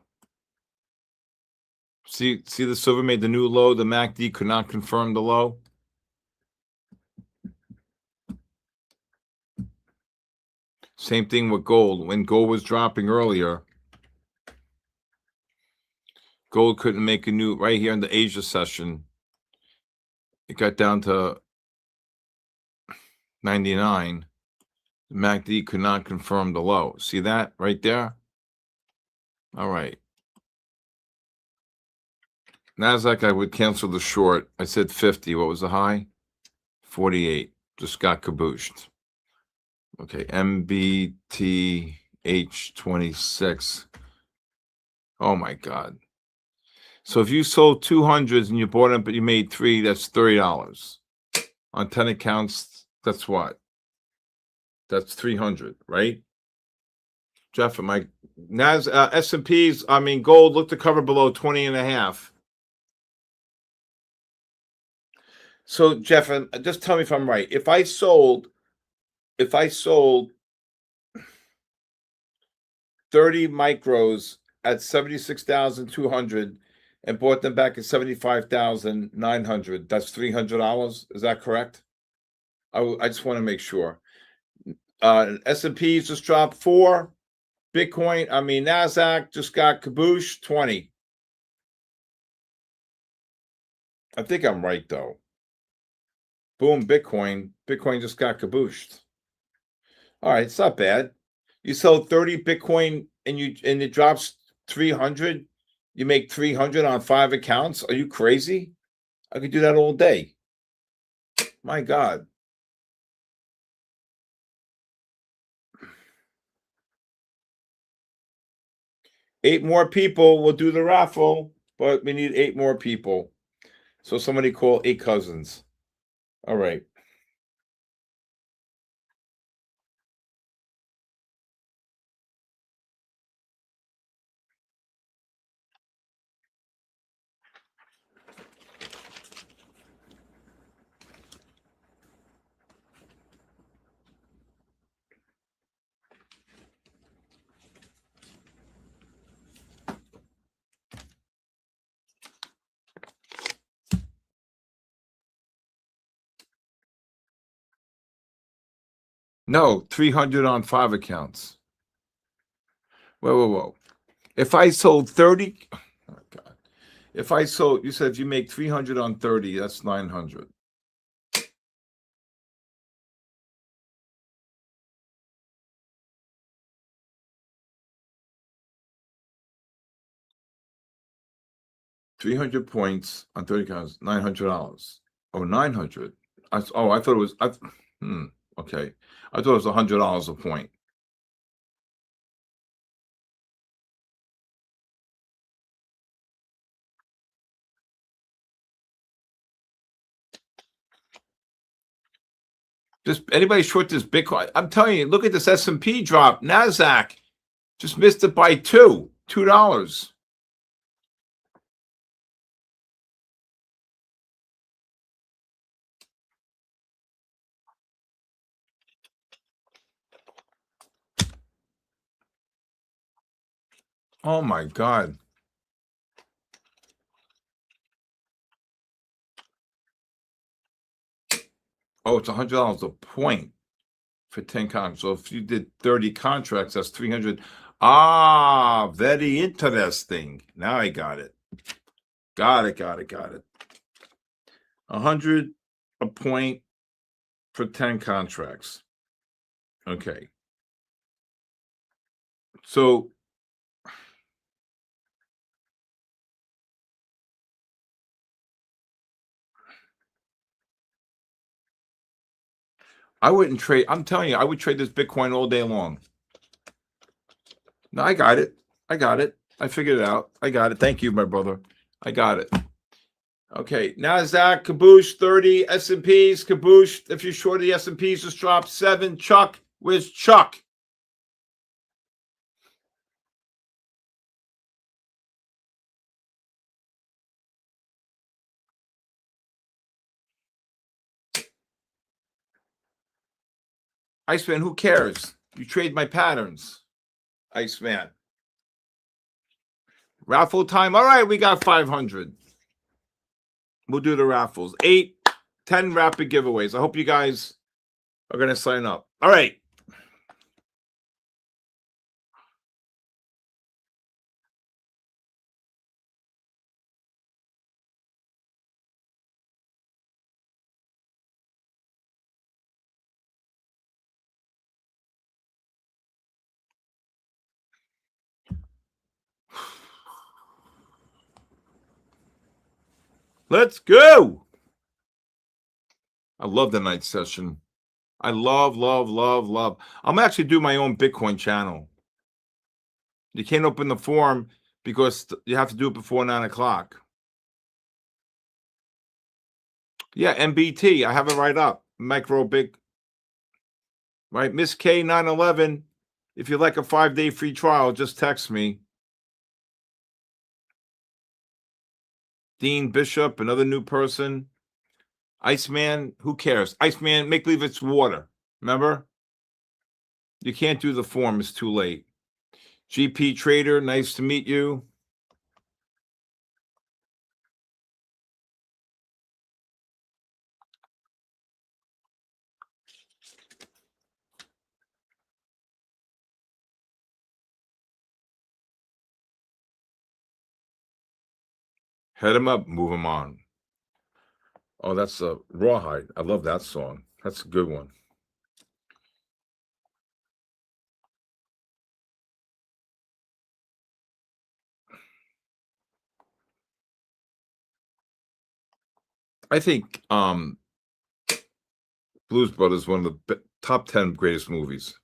B: See the silver made the new low. The MACD could not confirm the low. Same thing with gold. When gold was dropping earlier, gold couldn't make a new, right here in the Asia session, it got down to 99. The MACD could not confirm the low. See that right there? All right. Nasdaq, I would cancel the short. I said 50. What was the high? 48. Just got cabooshed. Okay, MBTH26. Oh my God. So if you sold 200s and you bought them, but you made 3, that's $30. On 10 accounts, that's what? That's 300, right? Jeff, my S&Ps, I mean, gold, look to cover below 20.5. So Jeff, just tell me if I'm right. If I sold 30 micros at 76,200 and bought them back at 75,900, that's $300. Is that correct? I just want to make sure. S&Ps just dropped 4. Bitcoin, I mean, Nasdaq just got kaboosh 20. I think I'm right, though. Boom, Bitcoin just got kabooshed. All right, it's not bad. You sell 30 Bitcoin and it drops 300. You make 300 on 5 accounts. Are you crazy? I could do that all day. My God. Eight more people will do the raffle, but we need 8 more people. So somebody call 8 cousins. All right. No, 300 on 5 accounts. Whoa. If I sold 30, oh God. If I sold, you said if you make 300 on 30, that's 900. $300 points on 30 counts, $900. Oh, 900. I thought it was. Okay, I thought it was $100 a point. Just anybody short this Bitcoin? I'm telling you, look at this S&P drop. Nasdaq just missed it by $2. Oh my God. Oh, it's $100 a point for 10 contracts. So if you did 30 contracts, that's 300. Ah, very interesting. Now I got it. Got it. 100 a point for 10 contracts. Okay. So I wouldn't trade. I'm telling you, I would trade this Bitcoin all day long. No, I got it. I figured it out. I got it. Thank you, my brother. I got it. Okay, Nasdaq, kaboosh, 30, S&Ps, kaboosh. If you're short of the S&Ps, just drop 7. Chuck, where's Chuck? Iceman, who cares? You trade my patterns, Iceman. Raffle time. All right, we got 500. We'll do the raffles. 8, 10 rapid giveaways. I hope you guys are going to sign up. All right. Let's go. I love the night session. I love. I'm actually do my own Bitcoin channel. You can't open the form because you have to do it before 9 o'clock. Yeah, MBT. I have it right up. Micro big. Right, Miss K 911. If you'd like a 5-day free trial, just text me. Dean Bishop, another new person. Iceman, who cares? Iceman, make believe it's water. Remember? You can't do the form, it's too late. GP Trader, nice to meet you. Head him up, move him on. Oh, that's a Rawhide. I love that song. That's a good one. I think Blues Brothers is one of the top 10 greatest movies.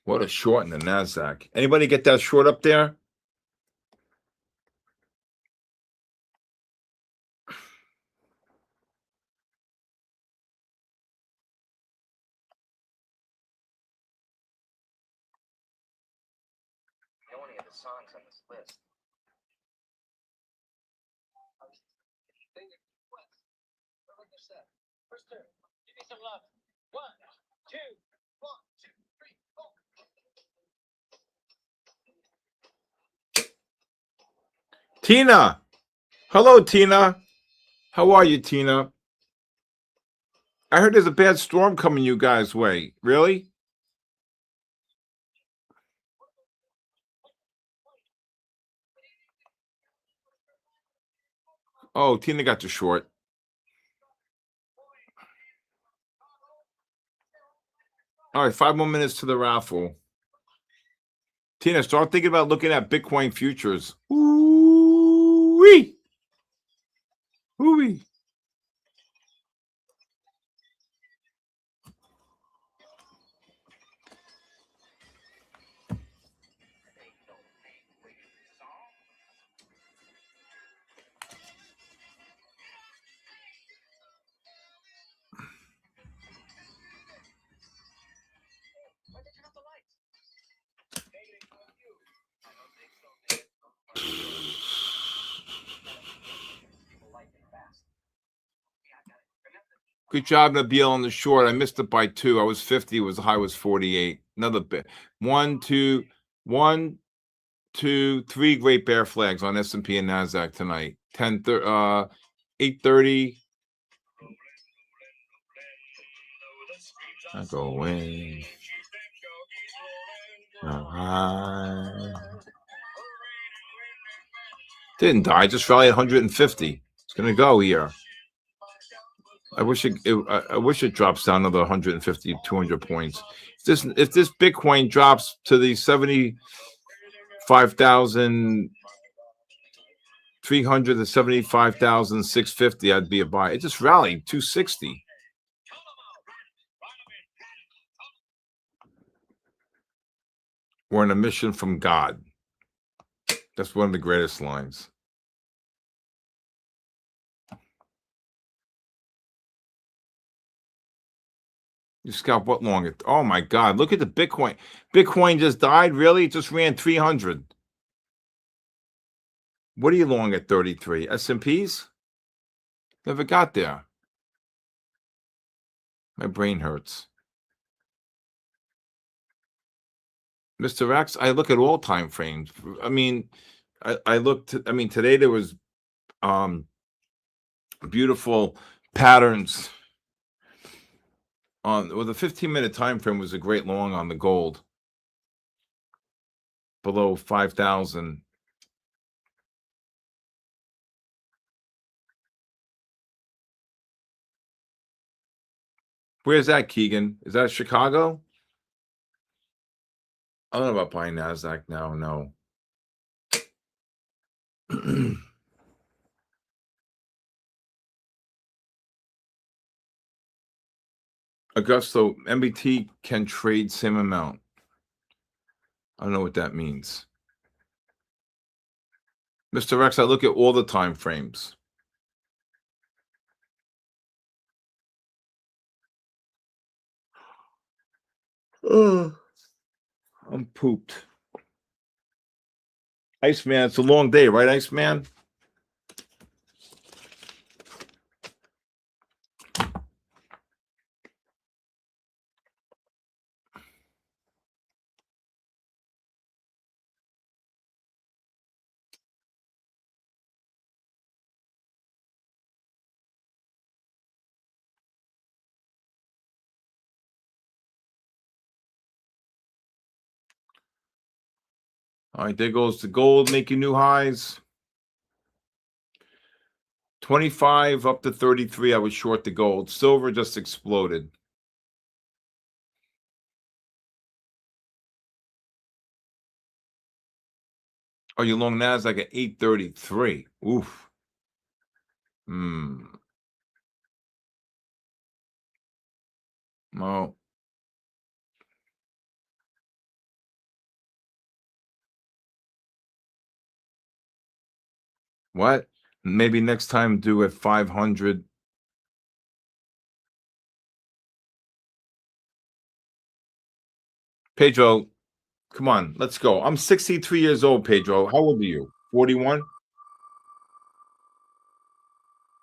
B: What a short in the Nasdaq. Anybody get that short up there?
D: Know any of the songs on this list? First turn. Give me some love. 1, 2, 1, 2.
B: Tina. Hello, Tina. How are you, Tina? I heard there's a bad storm coming you guys' way. Really? Oh, Tina got the short. All right, 5 more minutes to the raffle. Tina, start thinking about looking at Bitcoin futures. Ooh-wee. Ooh-wee. Good job, Nabil, on the short. I missed it by 2. I was 50. It was the high was 48. Another bit. 1, 2, 1, 2, 3 great bear flags on S&P and Nasdaq tonight. 8:30. I go in. Didn't die. Just rallied 150. It's gonna go here. I wish it drops down another 150, 200 points. If this Bitcoin drops to the 75,300 to 75,650, I'd be a buy. It just rallied 260. We're on a mission from God. That's one of the greatest lines. You scalp what long? Oh my God! Look at the Bitcoin. Bitcoin just died. Really? It just ran 300. What are you long at 33? S&Ps? Never got there. My brain hurts. Mr. X, I look at all time frames. I mean, I looked. I mean, today there was beautiful patterns. Well, the 15-minute time frame was a great long on the gold below 5,000. Where's that, Keegan? Is that Chicago? I don't know about buying Nasdaq now. No. Augusto, MBT can trade same amount. I don't know what that means. Mr. X, I look at all the time frames. I'm pooped. Iceman, it's a long day, right, Iceman? All right, there goes the gold making new highs. 25 up to 33. I was short the gold. Silver just exploded. Oh, you long Nasdaq at 833. Oof. Well. What? Maybe next time do at 500. Pedro, come on, let's go. I'm 63 years old, Pedro. How old are you? 41? Of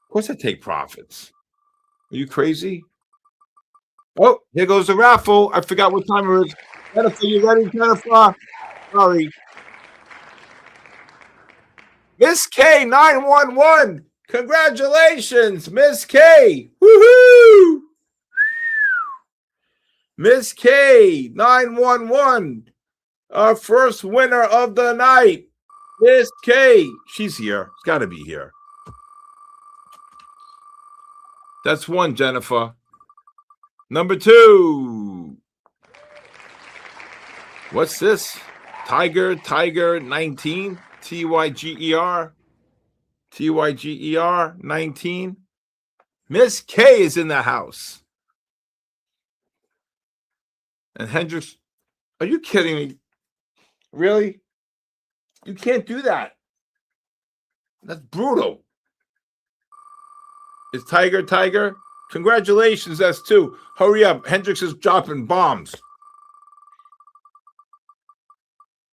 B: course I take profits. Are you crazy? Oh, here goes the raffle. I forgot what time it is. Jennifer, you ready, Jennifer? Sorry. Miss K 911. Congratulations, Miss K. Woohoo! Miss K 911. Our first winner of the night. Miss K. She's here. She's got to be here. That's one, Jennifer. Number two. What's this? Tiger 19. TYGER. TYGER 19. Miss K is in the house. And Hendricks, are you kidding me? Really? You can't do that. That's brutal. It's Tiger. Congratulations, S2. Hurry up. Hendricks is dropping bombs.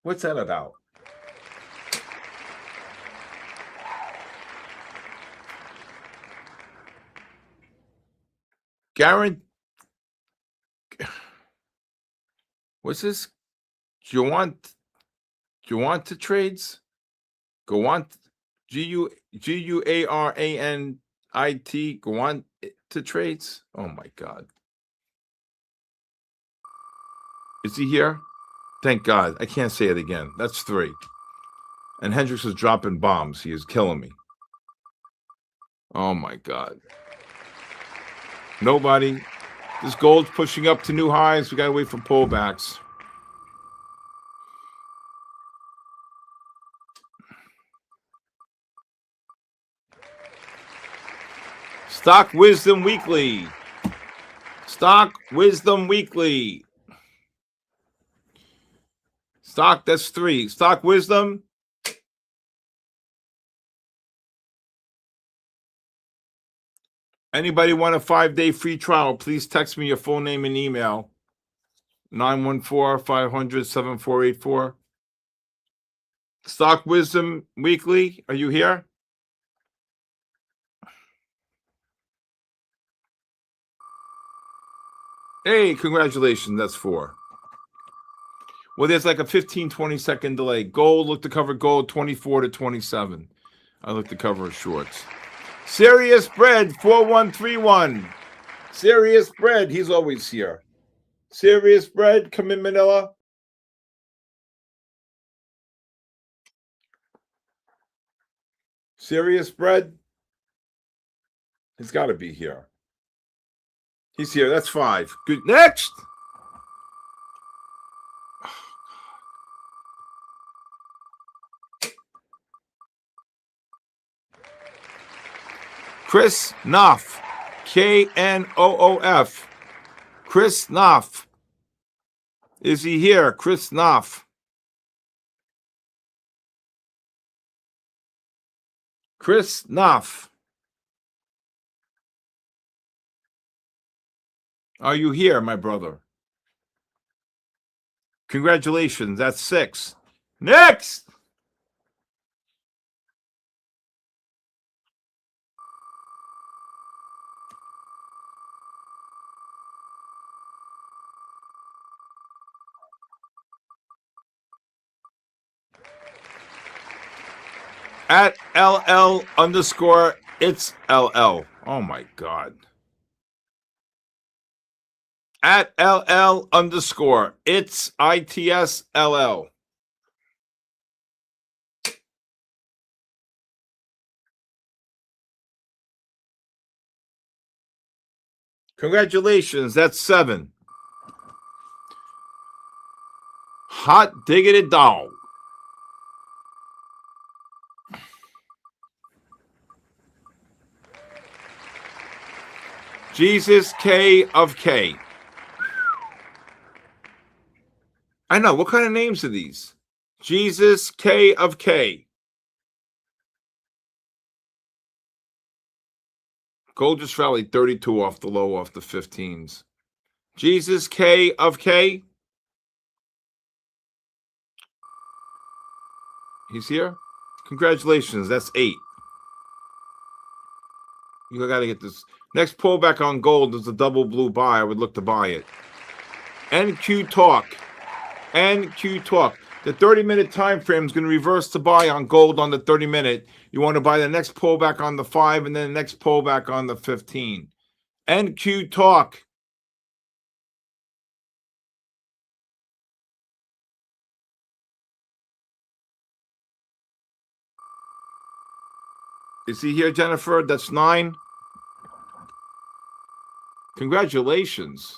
B: What's that about? Garen, what's this? Do you want to trades? Go on. GUARANIT. Go on to trades. Oh my God. Is he here? Thank God. I can't say it again. That's three. And Hendricks is dropping bombs. He is killing me. Oh my God. Nobody. This gold's pushing up to new highs. We got to wait for pullbacks. Stock Wisdom Weekly. Stock Wisdom Weekly. Stock, that's three. Stock Wisdom. Anybody want a 5-day free trial? Please text me your full name and email. 914-500-7484. Stock Wisdom Weekly. Are you here? Hey, congratulations. That's 4. Well, there's like a 15-20 second delay. Gold, look to cover gold 24 to 27. I look to cover shorts. Serious Bread 4131. Serious Bread, he's always here. Serious Bread, come in, Manila. Serious Bread, he's got to be here. He's here. That's 5. Good. Next. Chris Knopf. KNOOF. Chris Knopf. Is he here? Chris Knopf. Chris Knopf. Are you here, my brother? Congratulations. That's 6. Next. At LL _ it's LL. Oh my God. At LL _ it's ITSLL. Congratulations. That's 7. Hot diggity dog. Jesus K of K. I know. What kind of names are these? Jesus K of K. Gold just rallied 32 off the low, off the 15s. Jesus K of K. He's here. Congratulations. That's 8. You got to get this. Next pullback on gold is a double blue buy. I would look to buy it. NQ Talk. NQ Talk. The 30-minute time frame is going to reverse to buy on gold on the 30-minute. You want to buy the next pullback on the 5 and then the next pullback on the 15. NQ talk. You see here, Jennifer? That's 9. Congratulations.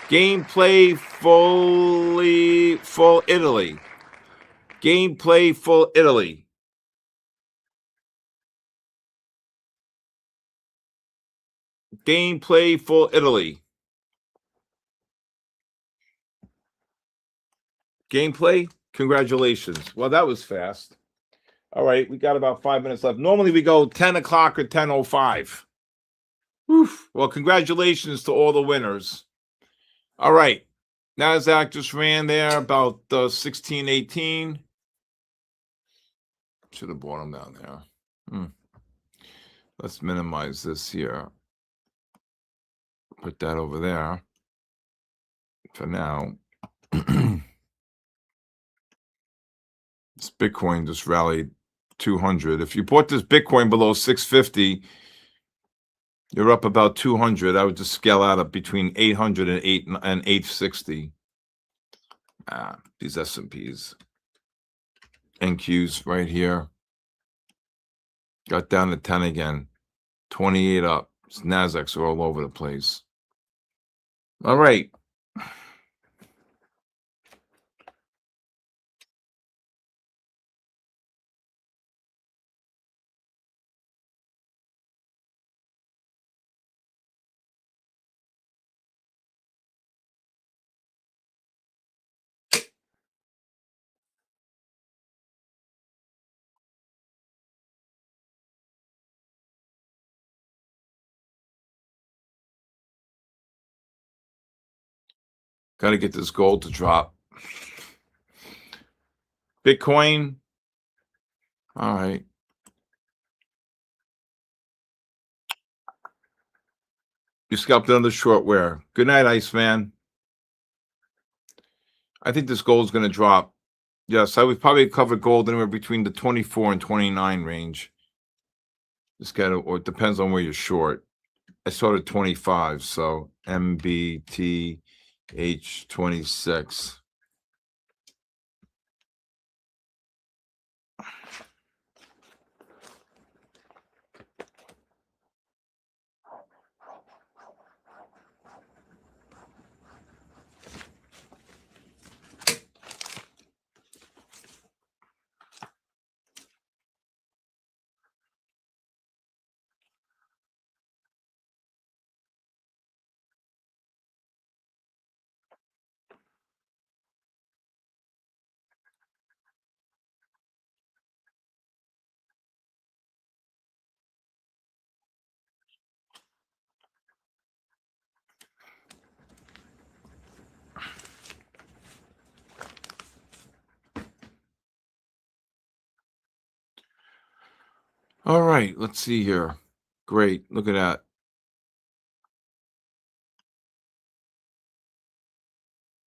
B: Gameplay full Italy. Gameplay full Italy. Gameplay full Italy. Gameplay, congratulations. Well, that was fast. All right, we got about 5 minutes left. Normally we go 10 o'clock or 10:05. Oof. Well, congratulations to all the winners. All right. Nasdaq just ran there about 1618. Should have brought them down there. Let's minimize this here. Put that over there for now. This Bitcoin just rallied 200. If you bought this Bitcoin below 650, you're up about 200. I would just scale out up between 800 and 860. These S&Ps. NQs right here. Got down to 10 again. 28 up. Nasdaq's are all over the place. All right. Got to get this gold to drop. Bitcoin. All right. You scalped another short wear. Good night, Iceman. I think this gold is going to drop. Yes, I would probably cover gold anywhere between the 24 and 29 range. Just got to, or it depends on where you're short. I started 25, so MBTH26. All right, let's see here. Great. Look at that.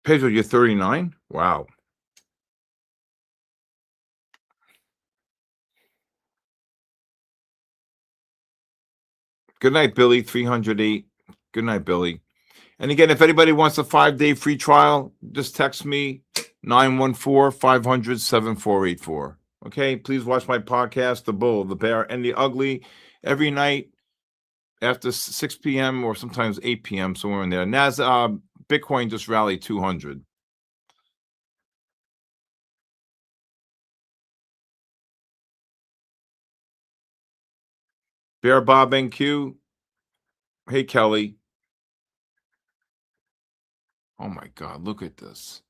B: Pedro, you're 39? Wow. Good night, Billy. 308. Good night, Billy. And again, if anybody wants a 5-day free trial, just text me 914-500-7484. Okay, please watch my podcast, The Bull, the Bear, and the Ugly, every night after 6 p.m. or sometimes 8 p.m., somewhere in there. Bitcoin just rallied 200. Bear Bob NQ. Hey, Kelly. Oh, my God, look at this.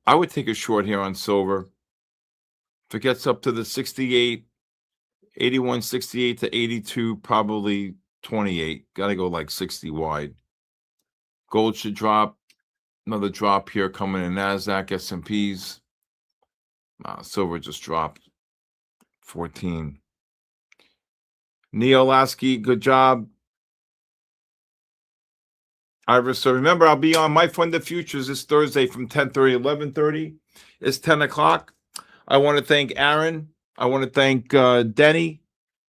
B: I would take a short here on silver. If it gets up to the 68, 81, 68 to 82, probably 28. Got to go like 60 wide. Gold should drop. Another drop here coming in Nasdaq, S&Ps. Silver just dropped 14. Neil Lasky, good job. Iris, so remember, I'll be on MyFundedFutures this Thursday from 10:30 to 11:30. It's 10 o'clock. I want to thank Aaron. I want to thank Denny.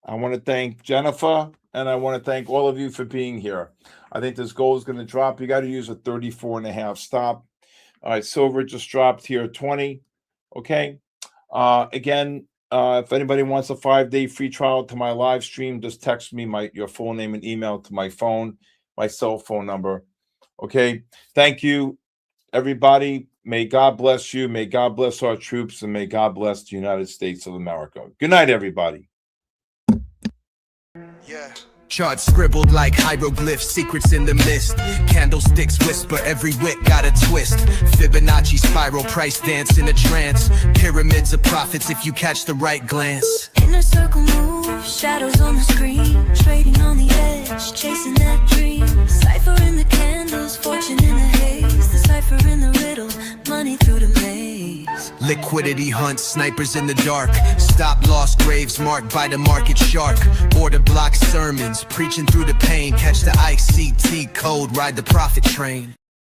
B: I want to thank Jennifer. And I want to thank all of you for being here. I think this gold is going to drop. You got to use a 34.5 stop. All right, silver just dropped here, 20. Okay. Again, if anybody wants a 5-day free trial to my live stream, just text me your full name and email to my phone, my cell phone number. Okay. Thank you, everybody. May God bless you. May God bless our troops, and may God bless the United States of America. Good night, everybody.
E: Yeah. Charts scribbled like hieroglyphs, secrets in the mist. Candlesticks whisper, every wick got a twist. Fibonacci spiral, price dance in a trance. Pyramids of profits if you catch the right glance.
A: Inner circle moves, shadows on the screen. Trading on the edge, chasing that dream. Cipher in the candles, fortune in the haze. The cipher in the riddle, money through the maze.
E: Liquidity hunts, snipers in the dark. Stop loss graves marked by the market shark. Order block sermons, preaching through the pain. Catch the ICT code, ride the profit train.